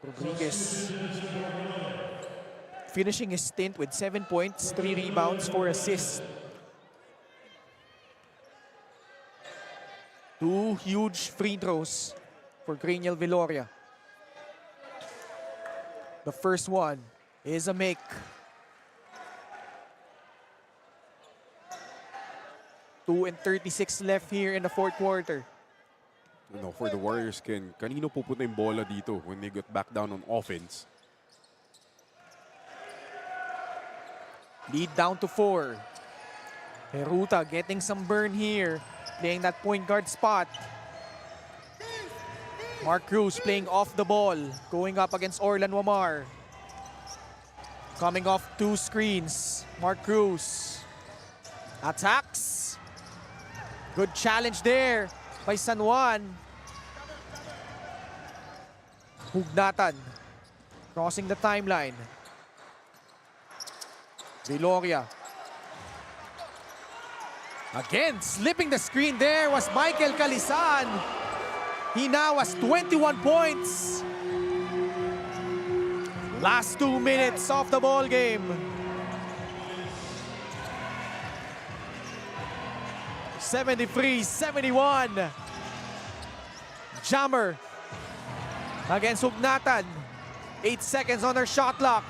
Rodriguez. Finishing his stint with 7 points, 3 rebounds, 4 assists. 2 huge free throws for Cranial Viloria. The first one is a make. 2:36 left here in the fourth quarter. You know, for the Warriors, kanino pupunta yung bola dito when they get back down on offense? Lead down to 4. Heruta getting some burn here, playing that point guard spot. Mark Cruz playing off the ball, going up against Orlan Wamar. Coming off 2 screens, Mark Cruz attacks. Good challenge there by San Juan. Hugnatan crossing the timeline. Viloria. Again, slipping the screen there was Michael Calisan. He now has 21 points. Last 2 minutes of the ball game. (73-71). Jammer against Hugnatan. 8 seconds on their shot clock.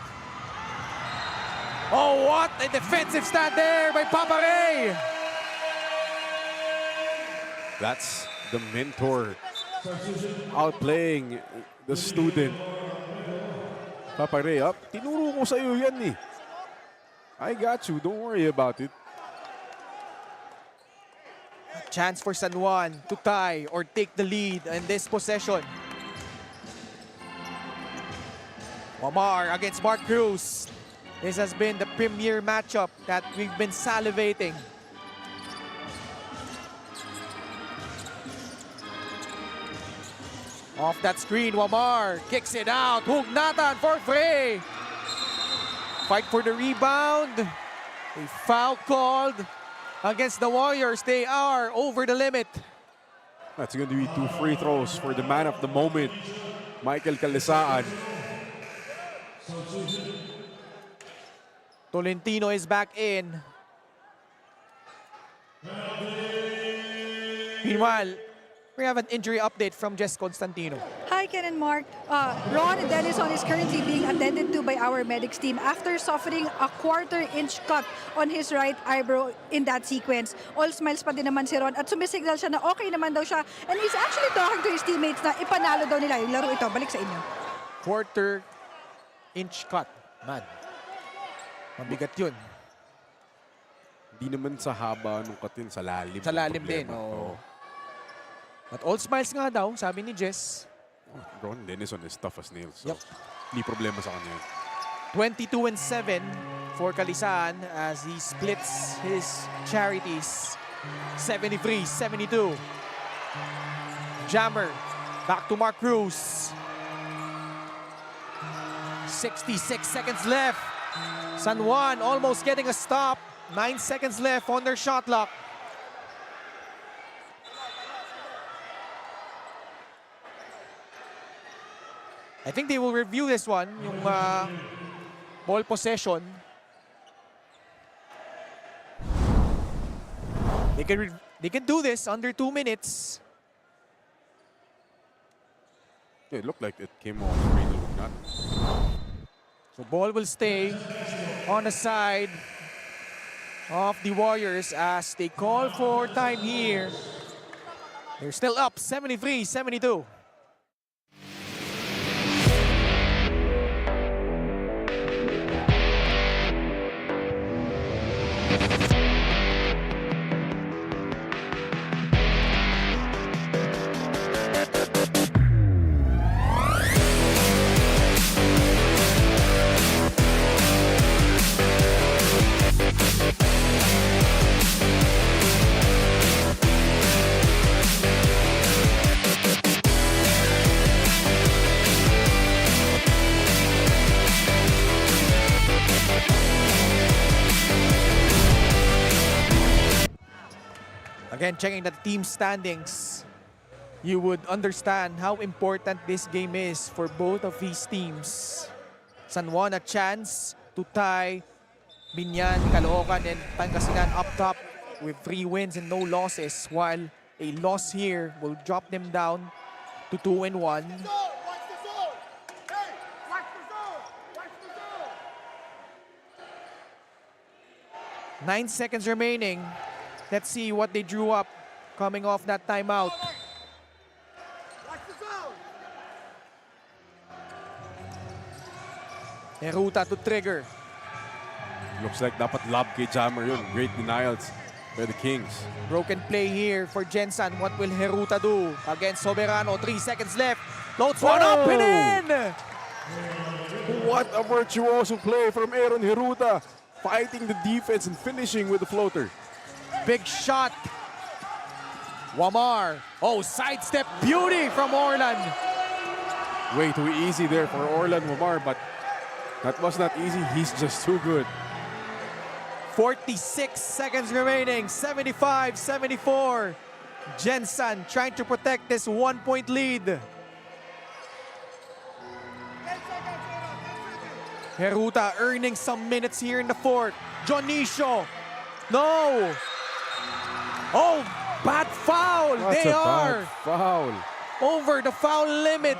Oh, what a defensive stand there by Papa Ray. That's the mentor outplaying the student. Papa Ray, up. Tinuro ko sa'yo yan eh. I got you. Don't worry about it. Chance for San Juan to tie or take the lead in this possession. Wamar against Mark Cruz. This has been the premier matchup that we've been salivating. Off that screen, Wamar kicks it out. Hugnatan for free. Fight for the rebound. A foul called against the Warriors. They are over the limit. That's going to be 2 free throws for the man of the moment, Michael Calisaan. Tolentino is back in. Meanwhile, we have an injury update from Jess Constantino. Hi, Ken and Mark. Ron Denison is currently being attended to by our medics team after suffering a 1/4 inch cut on his right eyebrow in that sequence. All smiles pa din naman si Ron at sumisignal siya na okay naman daw siya. And he's actually talking to his teammates na ipanalo daw nila yung laro ito. Balik sa inyo. 1/4 inch cut. Man, mabigat yun. Hindi naman sa haba nung katin, sa lalim. Sa ang lalim din. problema. Oh. But all smiles nga daw, sabi ni Jess. Ron Denison is tough as nails. So, Yep. hindi problema sa kanya yun. 22-7 for Kalisaan as he splits his charities. 73-72. Jammer, back to Mark Cruz. 66 seconds left. San Juan almost getting a stop. 9 seconds left on their shot clock. I think they will review this one, yung ball possession. They can do this under 2 minutes. Yeah, it looked like it came off really not. So ball will stay on the side of the Warriors as they call for time here. They're still up 73-72. Again, checking the team standings, you would understand how important this game is for both of these teams. San Juan a chance to tie Binyan, Caloocan, and Pangasinan up top with 3 wins and no losses, while a loss here will drop them down to 2-1. 9 seconds remaining. Let's see what they drew up coming off that timeout. Heruta to trigger. Looks like dapat lob kay Jammer yun. Great denials by the Kings. Broken play here for Gensan. What will Heruta do against Soberano? 3 seconds left. Loads one up and in! What a virtuoso play from Aaron Heruta. Fighting the defense and finishing with the floater. Big shot. Wamar. Oh, sidestep beauty from Orlan. Way too easy there for Orlan Wamar, but that was not easy. He's just too good. 46 seconds remaining. 75-74. Gensan trying to protect this 1-point lead. Heruta earning some minutes here in the fourth. Jonicio. No. Oh, bad foul. That's They a are bad foul. over the foul limit.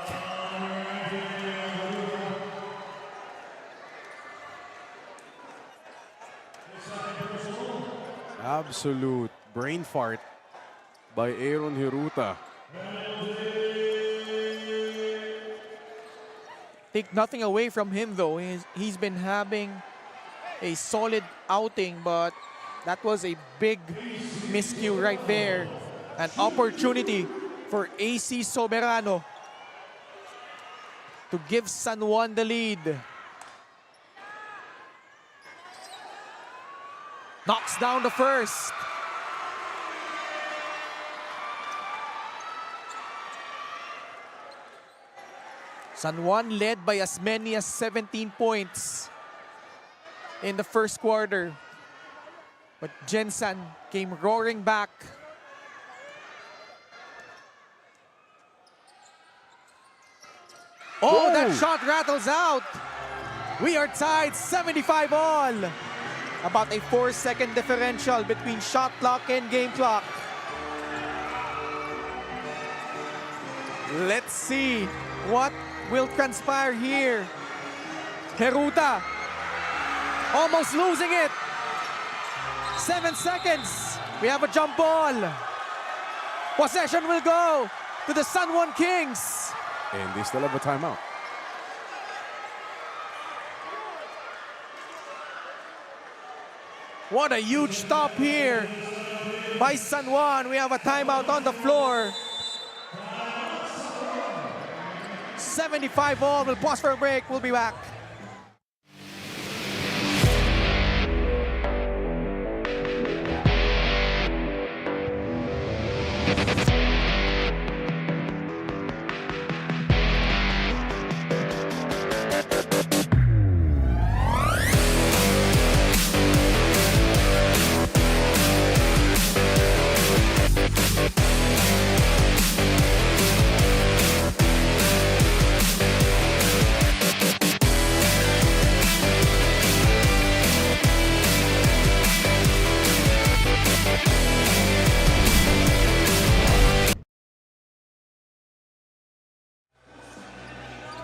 Absolute brain fart by Aaron Heruta. Take nothing away from him though. He's been having a solid outing, but that was a big miscue right there. An opportunity for AC Soberano to give San Juan the lead. Knocks down the first. San Juan led by as many as 17 points in the first quarter. But Gensan came roaring back. Oh, that shot rattles out. We are tied 75 all. About a 4-second differential between shot clock and game clock. Let's see what will transpire here. Heruta almost losing it. 7 seconds. We have a jump ball. Possession will go to the San Juan Kings. And they still have a timeout. What a huge stop here by San Juan. We have a timeout on the floor. 75 all. We'll pause for a break. We'll be back.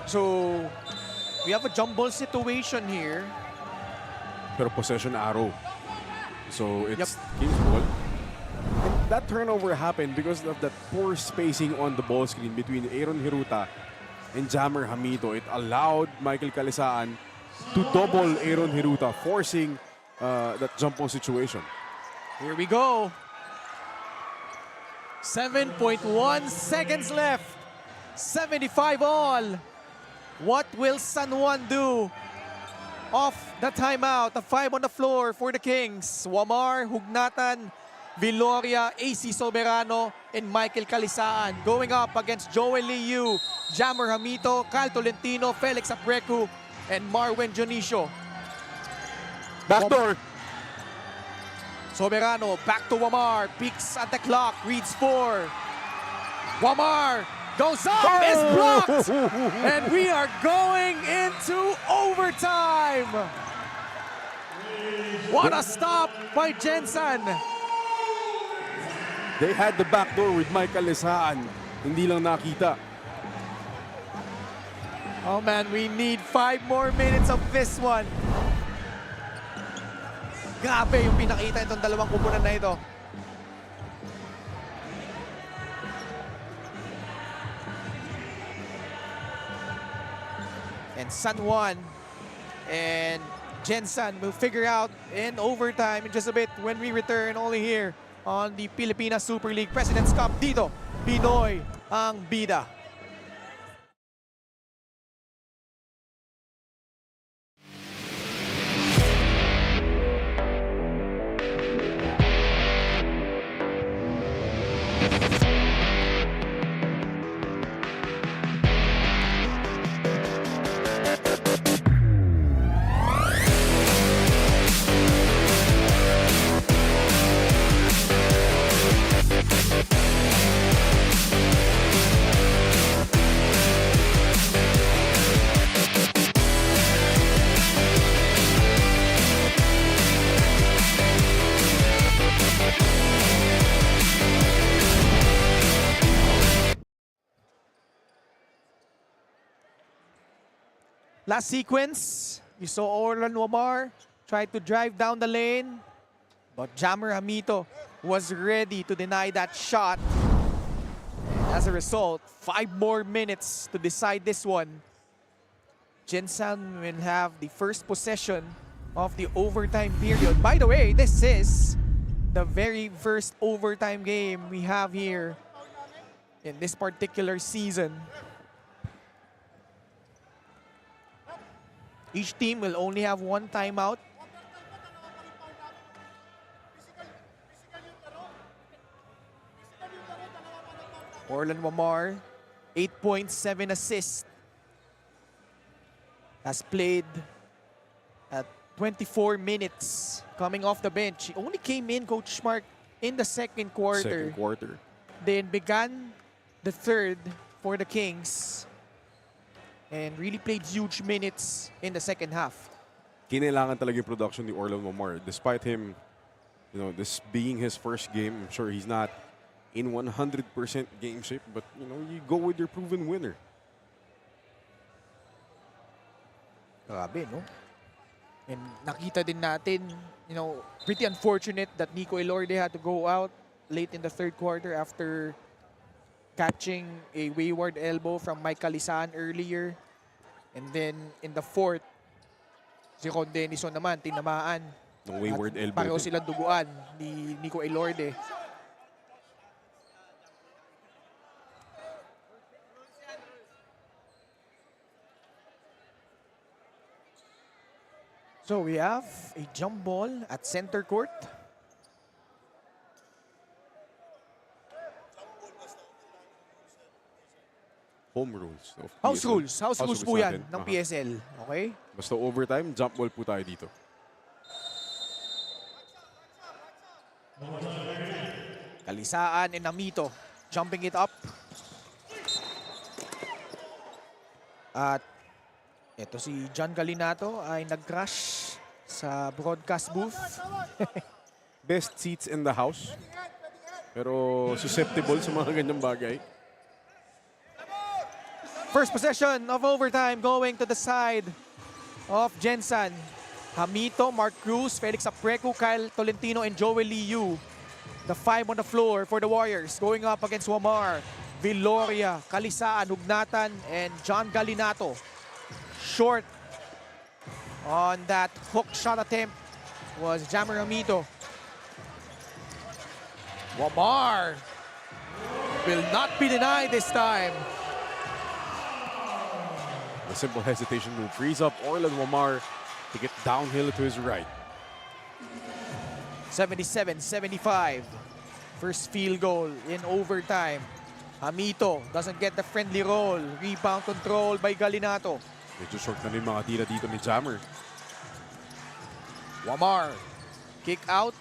So, we have a jumble situation here. Pero possession arrow. So it's King's ball. And that turnover happened because of that poor spacing on the ball screen between Aaron Hiruta and Jammer Hamito. It allowed Michael Calisaan to double Aaron Hiruta, forcing that jump ball situation. Here we go. 7.1 seconds left. 75 all. What will San Juan do? Off the timeout. A 5 on the floor for the Kings. Wamar, Hugnatan, Viloria, AC Soberano, and Michael Calisaan going up against Joel Liu, Jammer Hamito, Cal Tolentino, Felix Aprecu, and Marwen Dionisio. Backdoor. Soberano back to Wamar, peeks at the clock, reads 4. Wamar goes up, is blocked, and we are going into overtime. What a stop by GENSAN. They had the backdoor with Michael Calisaan. Hindi lang nakita. Oh man, we need 5 more minutes of this one. Grabe yung pinakita itong dalawang kupunan na ito. And San Juan and GENSAN will figure out in overtime in just a bit when we return only here on the Pilipinas Super League President's Cup. Dito, Pinoy ang bida. Last sequence, you saw Orlan Wamar try to drive down the lane, but Jammer Hamito was ready to deny that shot. And as a result, 5 more minutes to decide this one. GENSAN will have the first possession of the overtime period. By the way, this is the very first overtime game we have here in this particular season. Each team will only have 1 timeout. Orlan Wamar, 8.7 assists. Has played at 24 minutes coming off the bench. He only came in, Coach Mark, in the second quarter. Then began the third for the Kings. And really played huge minutes in the second half. Kinailangan talaga yung production ni Orlan Wamar. Despite him, this being his first game, I'm sure he's not in 100% game shape, but you go with your proven winner. Grabe, no? And nakita din natin, pretty unfortunate that Nico Elorde had to go out late in the third quarter after catching a wayward elbow from Mike Calisaan earlier. And then in the fourth, si Ron Denison naman, tinamaan. Ng wayward elbow. Pareho silang duguan ni Nico Elorde. So we have a jump ball at center court. Home rules. Of House PSL. rules. House rules po yan natin. ng Aha. PSL. Okay? Basta overtime, jump ball po tayo dito. Kalisaan and Amito jumping it up. At ito si John Galinato ay nag-crash sa broadcast booth. Best seats in the house. Pero susceptible sa mga ganyang bagay. First possession of overtime going to the side of GENSAN. Hamito, Mark Cruz, Felix Apreco, Kyle Tolentino, and Joel Liu. The five on the floor for the Warriors going up against Wamar, Viloria, Kalisaan, Hugnatan, and John Galinato. Short on that hook shot attempt was Jammer Hamito. Wamar will not be denied this time. A simple hesitation move frees up Orlan Wamar to get downhill to his right. 77-75. First field goal in overtime. Hamito doesn't get the friendly roll. Rebound control by Galinato. Medyo short na rin mga tira dito ni Jammer. Wamar. Kick out.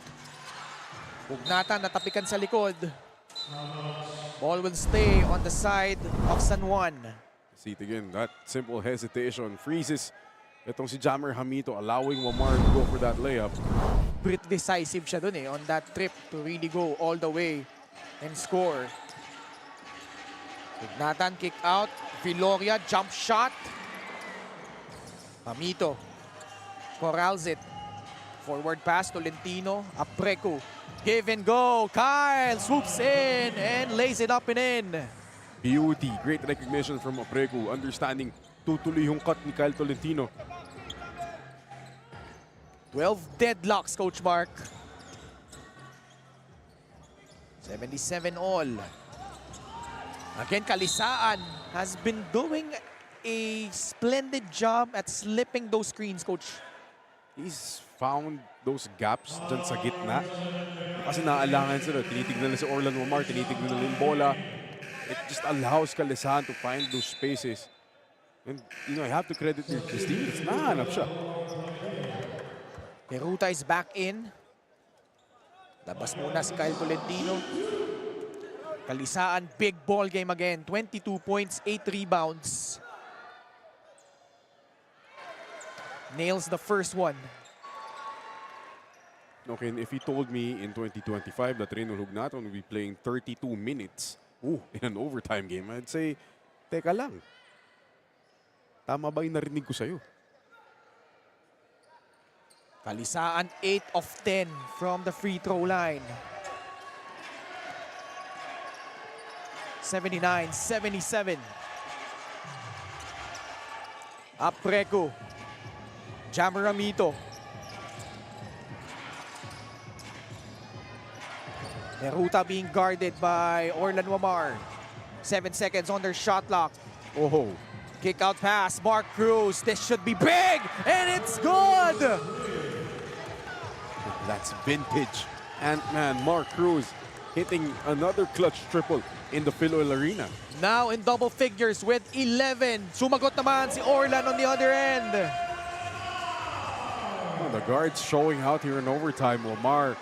Hugnatan natapikan sa likod. Ball will stay on the side of San Juan. See it again, that simple hesitation freezes itong si Jammer Hamito, allowing Wamar to go for that layup. Pretty decisive siya dun on that trip to really go all the way and score. Hugnatan kick out. Viloria jump shot. Hamito corrals it. Forward pass to Tolentino. Apreco. Give and go. Kyle swoops in and lays it up and in. Beauty, great recognition from Apreco, understanding tutuloy yung cut ni Kyle Tolentino. 12 deadlocks, Coach Mark. 77 all. Again, Kalisaan has been doing a splendid job at slipping those screens, Coach. He's found those gaps dyan sa gitna. Kasi naaalangan sila. Tinitignan na si Orlan Wamar, tinitignan na yung bola. It just allows Kalisaan to find those spaces. And, you know, I have to credit his team. It's nahanap siya. Peruta is back in. Labas muna si Kyle Tolentino. Kalisaan, big ball game again. 22 points, 8 rebounds. Nails the first one. Okay, and if he told me in 2025 that Reynold Hugnaton will be playing 32 minutes in an overtime game, I'd say, teka lang. Tama ba yung narinig ko sa'yo? Kalisaan, 8 of 10 from the free throw line. 79-77. Apreco. Jammer Hamito. Peruta being guarded by Orlan Wamar. 7 seconds on their shot clock. Oh, Kick out pass, Mark Cruz. This should be big, and it's good! that's vintage. Ant-Man Mark Cruz hitting another clutch triple in the FILOIL Arena. Now in double figures with 11. Sumagot naman si Orlan on the other end. Oh, the guards showing out here in overtime. Wamar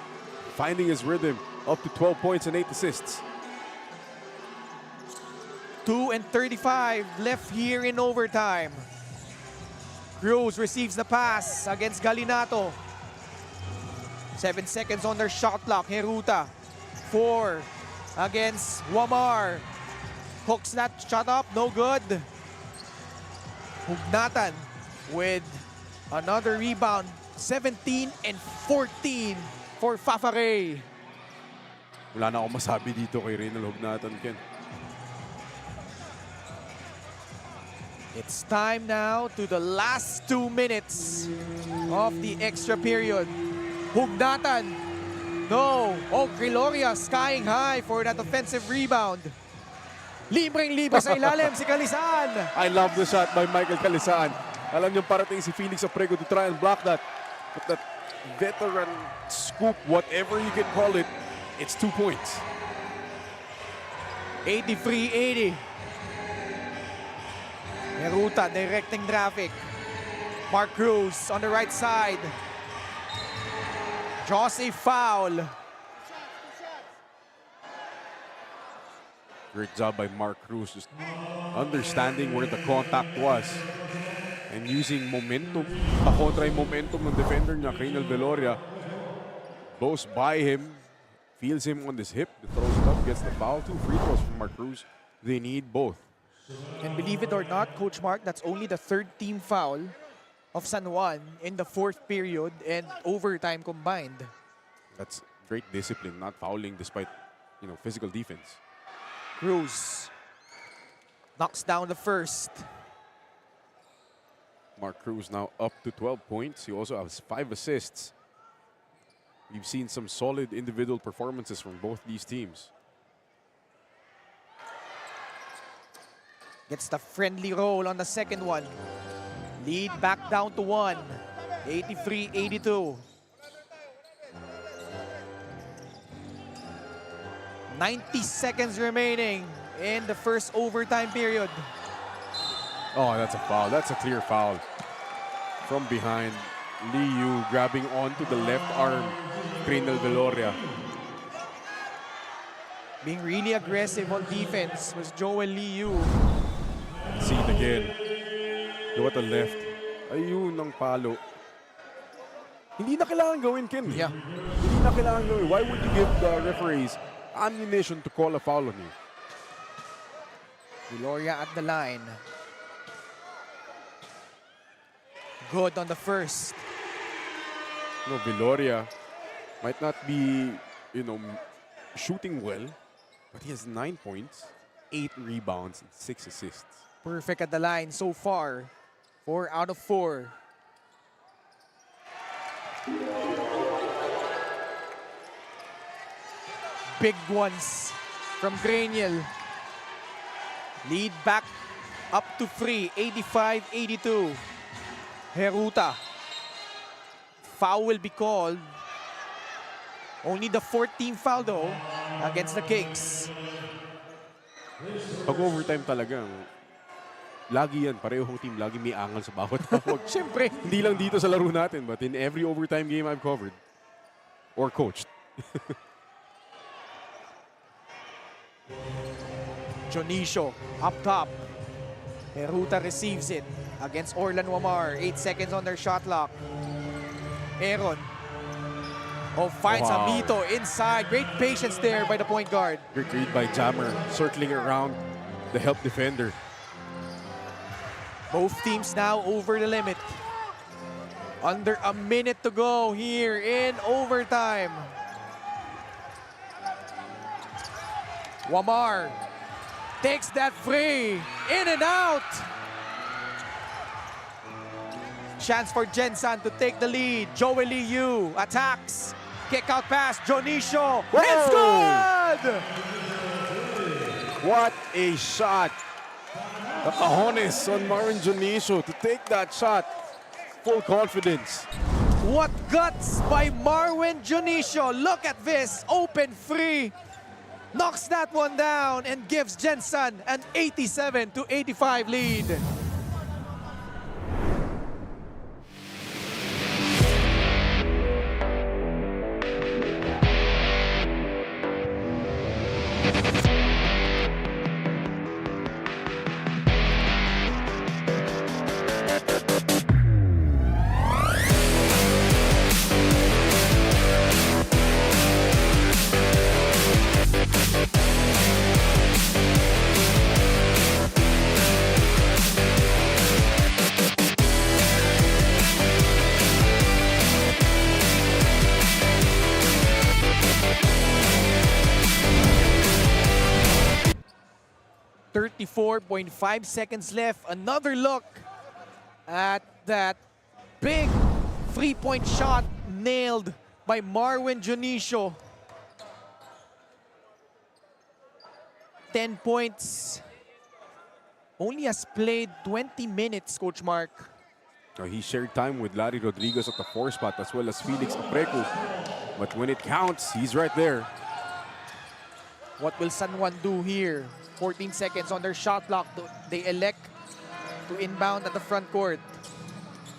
finding his rhythm, up to 12 points and 8 assists. 2:35 left here in overtime. Cruz receives the pass against Galinato. 7 seconds on their shot clock. Heruta. 4 against Wamar. Hooks that shot up, no good. Hugnatan with another rebound. 17 and 14 for Fafare. Wala na akong masabi dito kay Reynold Hugnaton, Ken. It's time now to the last 2 minutes of the extra period. Hugnatan. No. Oh, Viloria skying high for that offensive rebound. Libreng-libre sa ilalim si Kalisaan. I love the shot by Michael Kalisaan. Alam niyo parating si Felix Apreco to try and block that. But that veteran scoop, whatever you can call it, it's 2 points. 83-80. Neruta directing traffic. Mark Cruz on the right side. Draws a foul. Great job by Mark Cruz, just understanding where the contact was and using momentum. Pakontra yung momentum ng defender niya, Kainel Veloria. Goes by him, feels him on his hip, throws it up, gets the foul. 2 free throws from Mark Cruz. They need both. And believe it or not, Coach Mark, that's only the 3rd team foul of San Juan in the 4th period and overtime combined. That's great discipline, not fouling despite, physical defense. Cruz knocks down the first. Mark Cruz now up to 12 points. He also has 5 assists. We've seen some solid individual performances from both these teams. Gets the friendly roll on the second one. Lead back down to 1. 83-82. 90 seconds remaining in the first overtime period. Oh, that's a foul. That's a clear foul. From behind, Liu grabbing onto the left arm, Kainel Veloria. Being really aggressive on defense was Joel Liu. See it again. Look at the left. Ayun ang palo. Hindi na kailangan gawin, Ken. Yeah. Hindi na kailangan gawin. Why would you give the referees ammunition to call a foul on you? Veloria at the line. Good on the first. Veloria might not be, shooting well, but he has 9 points, 8 rebounds, and 6 assists. Perfect at the line so far. 4 out of 4. Big ones from Graniel. Lead back up to 3, 85-82. Heruta. Foul will be called. Only the 14th foul though against the Kings. Pag overtime talagang, lagi yan, parehong team, lagi may angal sa bawat tawag. Siyempre. Hindi lang dito sa laro natin, but in every overtime game I've covered or coached. Jonicio up top. Heruta receives it against Orlan Wamar. 8 seconds on their shot clock. Aaron. Oh, finds Wow. Amito inside. Great patience there by the point guard. Great read by Jammer, circling around the help defender. Both teams now over the limit. Under a minute to go here in overtime. Wamar takes that free. In and out. Chance for GENSAN to take the lead. Joel Liu attacks. Kick out pass. Jonicio. It's good! What a shot! The cojones on Marvin Jonicio to take that shot. Full confidence. What guts by Marwin Jonicio. Look at this. Open free. Knocks that one down and gives GENSAN an 87-85 lead. .5 seconds left. Another look at that big three-point shot nailed by Marwin Jonicio. 10 points. Only has played 20 minutes, Coach Mark. He shared time with Larry Rodriguez at the 4 spot as well as Felix Aprecu. But when it counts, he's right there. What will San Juan do here? 14 seconds on their shot clock. They elect to inbound at the front court.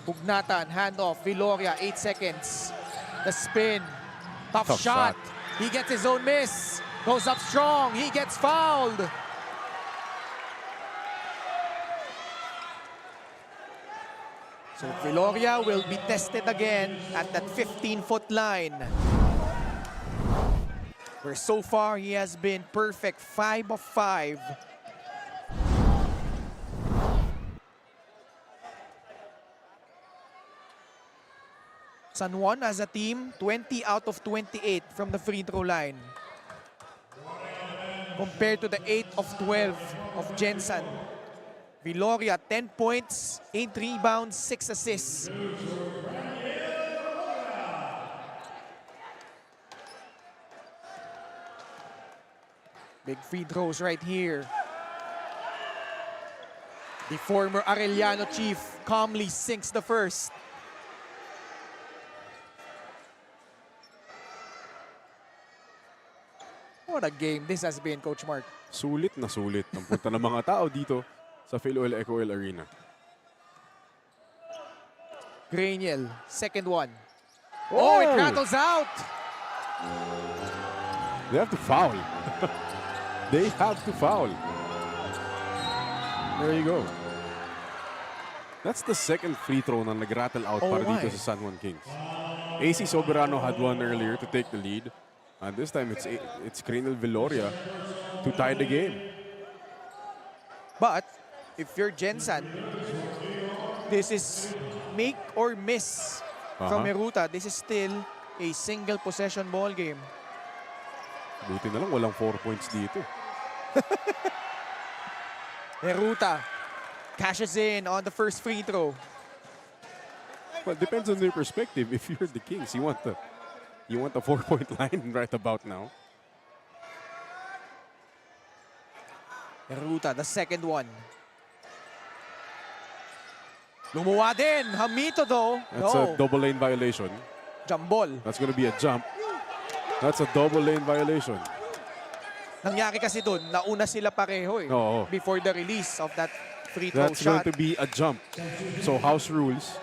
Hugnatan, handoff, Viloria, 8 seconds. The spin, tough shot. He gets his own miss. Goes up strong, he gets fouled. So Viloria will be tested again at that 15-foot line. Where so far he has been perfect, 5 of 5. San Juan as a team, 20 out of 28 from the free throw line. Compared to the 8 of 12 of GENSAN. Viloria, 10 points, 8 rebounds, 6 assists. Big free throws right here. The former Arellano chief calmly sinks the first. What a game this has been, Coach Mark. Sulit na sulit ang punta ng mga tao dito sa FILOIL ECOOIL Arena. Graniel, second one. Oh, it rattles out! They have to foul. They have to foul. There you go. That's the second free throw na nag-rattle out para dito sa San Juan Kings. AC Soberano had one earlier to take the lead. And this time it's Graniel Viloria to tie the game. But if you're GENSAN, this is make or miss from Meruta. This is still a single possession ball game. Buti na lang walang 4 points dito. Meruta cashes in on the first free throw. Well, it depends on your perspective. If you're the Kings, you want the 4-point line right about now. Meruta, the second one. Lumuwa din. Hamito though. That's a double lane violation. Jump ball. That's going to be a jump. That's a double lane violation. Nangyari kasi doon, nauna sila pareho eh. Oo. Before the release of that free throw That's shot. going to be a jump. So house rules,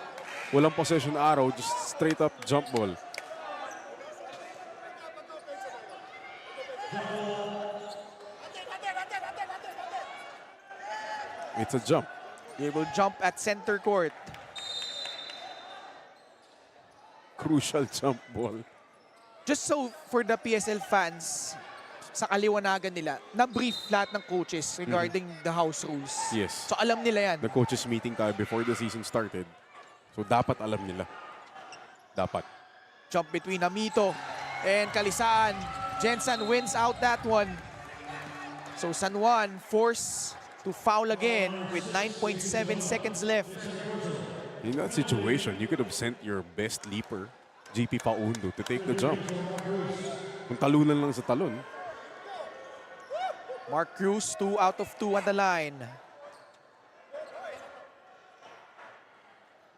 walang possession arrow, just straight up jump ball. It's a jump. They will jump at center court. Crucial jump ball. Just so for the PSL fans, sa kaliwanagan nila, na-brief lahat ng coaches regarding the house rules. Yes. So alam nila yan. The coaches meeting tayo before the season started. So dapat alam nila. Dapat. Jump between Amito and Kalisaan. GENSAN wins out that one. So San Juan forced to foul again with 9.7 seconds left. In that situation, you could have sent your best leaper, GP Paundo, to take the jump. Kung talunan lang sa talon. Mark Cruz, 2 out of 2 at the line.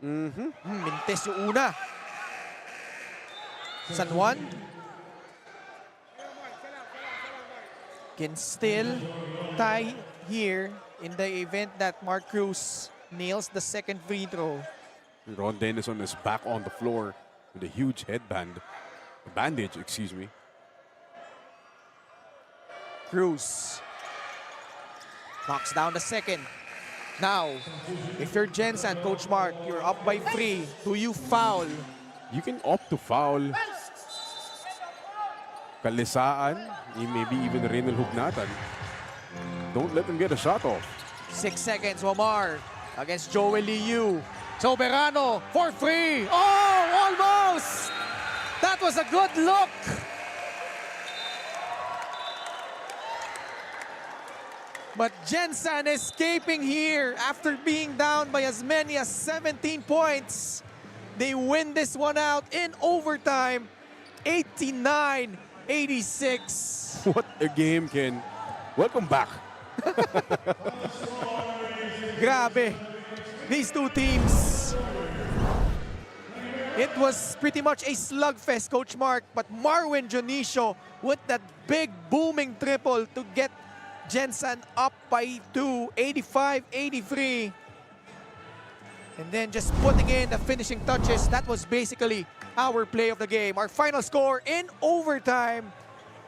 Mintes yung una. San Juan can still tie here in the event that Mark Cruz nails the second free throw. Ron Dennison is back on the floor with a huge bandage, excuse me. Cruz knocks down the second. Now, if you're GENSAN, Coach Mark, you're up by 3. Do you foul? You can opt to foul Kalisaan, maybe even Renal Hugnatan. Don't let them get a shot off. 6 seconds, Wamar against Joel Liu. Soberano for free. Oh, almost! That was a good look. But GENSAN escaping here after being down by as many as 17 points. They win this one out in overtime, 89-86. What a game, Ken. Welcome back. Grabe. These two teams It was pretty much a slugfest, Coach Mark, but Marwin Dionisio with that big booming triple to get GENSAN up by 2, 85-83. And then just putting in the finishing touches, that was basically our play of the game. Our final score in overtime,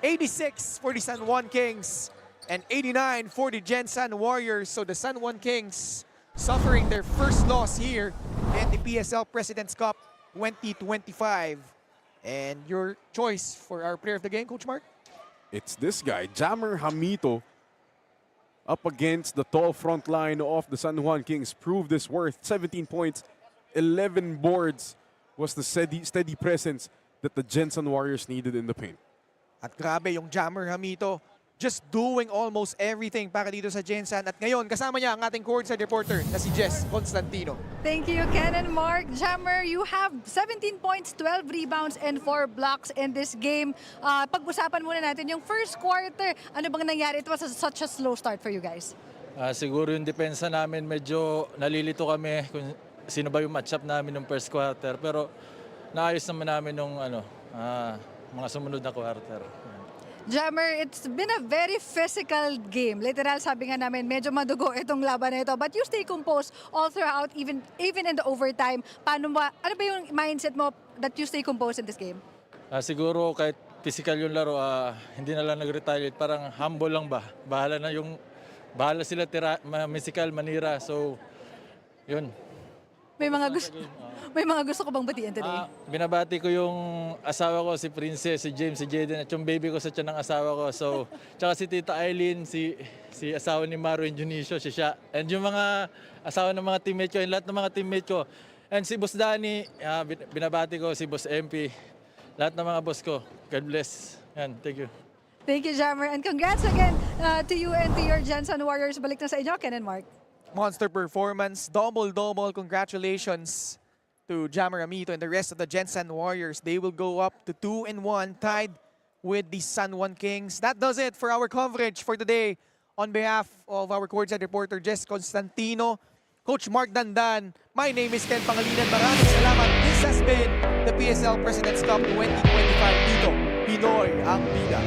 86 for the San Juan Kings and 89 for the GENSAN Warriors. So the San Juan Kings suffering their first loss here in the PSL President's Cup 2025. And your choice for our player of the game, Coach Mark? It's this guy, Jammer Hamito, up against the tall front line of the San Juan Kings. Proved his worth. 17 points, 11 boards was the steady presence that the GENSAN Warriors needed in the paint. At grabe yung Jammer Hamito, just doing almost everything para dito sa GENSAN. At ngayon, kasama niya ang ating courtside reporter na si Jess Constantino. Thank you, Ken and Mark. Jammer, you have 17 points, 12 rebounds, and 4 blocks in this game. Pag-usapan muna natin yung first quarter. Ano bang nangyari? It was such a slow start for you guys. Siguro yung depensa namin medyo nalilito kami kung sino ba yung matchup namin ng first quarter. Pero naayos naman namin nung mga sumunod na quarter. Jammer, it's been a very physical game. Literal, sabi nga namin, medyo madugo itong laban na ito. But you stay composed all throughout, even in the overtime. Ano ba yung mindset mo that you stay composed in this game? Siguro kahit physical yung laro, hindi na lang nag-retaliate. Parang humble lang ba? Bahala sila physical, manira. So, yun. May mga gusto ko bang batiin today? Binabati ko yung asawa ko, si Princess, si James, si Jaden, at yung baby ko sa tiyan ng asawa ko. So, tsaka si Tita Eileen, si asawa ni Marwin Dionisio, siya. And yung mga asawa ng mga teammate ko, and lahat ng mga teammate ko. And si Boss Danny, binabati ko, si Boss MP, lahat ng mga boss ko. God bless. Yan, thank you. Thank you, Jammer. And congrats again to you and to your GENSAN Warriors. Balik na sa inyo, Ken and Mark. Monster performance, double-double. Congratulations to Jammer Hamito and the rest of the GENSAN Warriors. They will go up to 2-1, tied with the San Juan Kings. That does it for our coverage for today. On behalf of our courtside reporter, Jess Constantino, Coach Mark Dandan, my name is Ken Pangilinan. Maraming salamat. This has been the PSL President's Cup 2025 dito. Pinoy ang bida.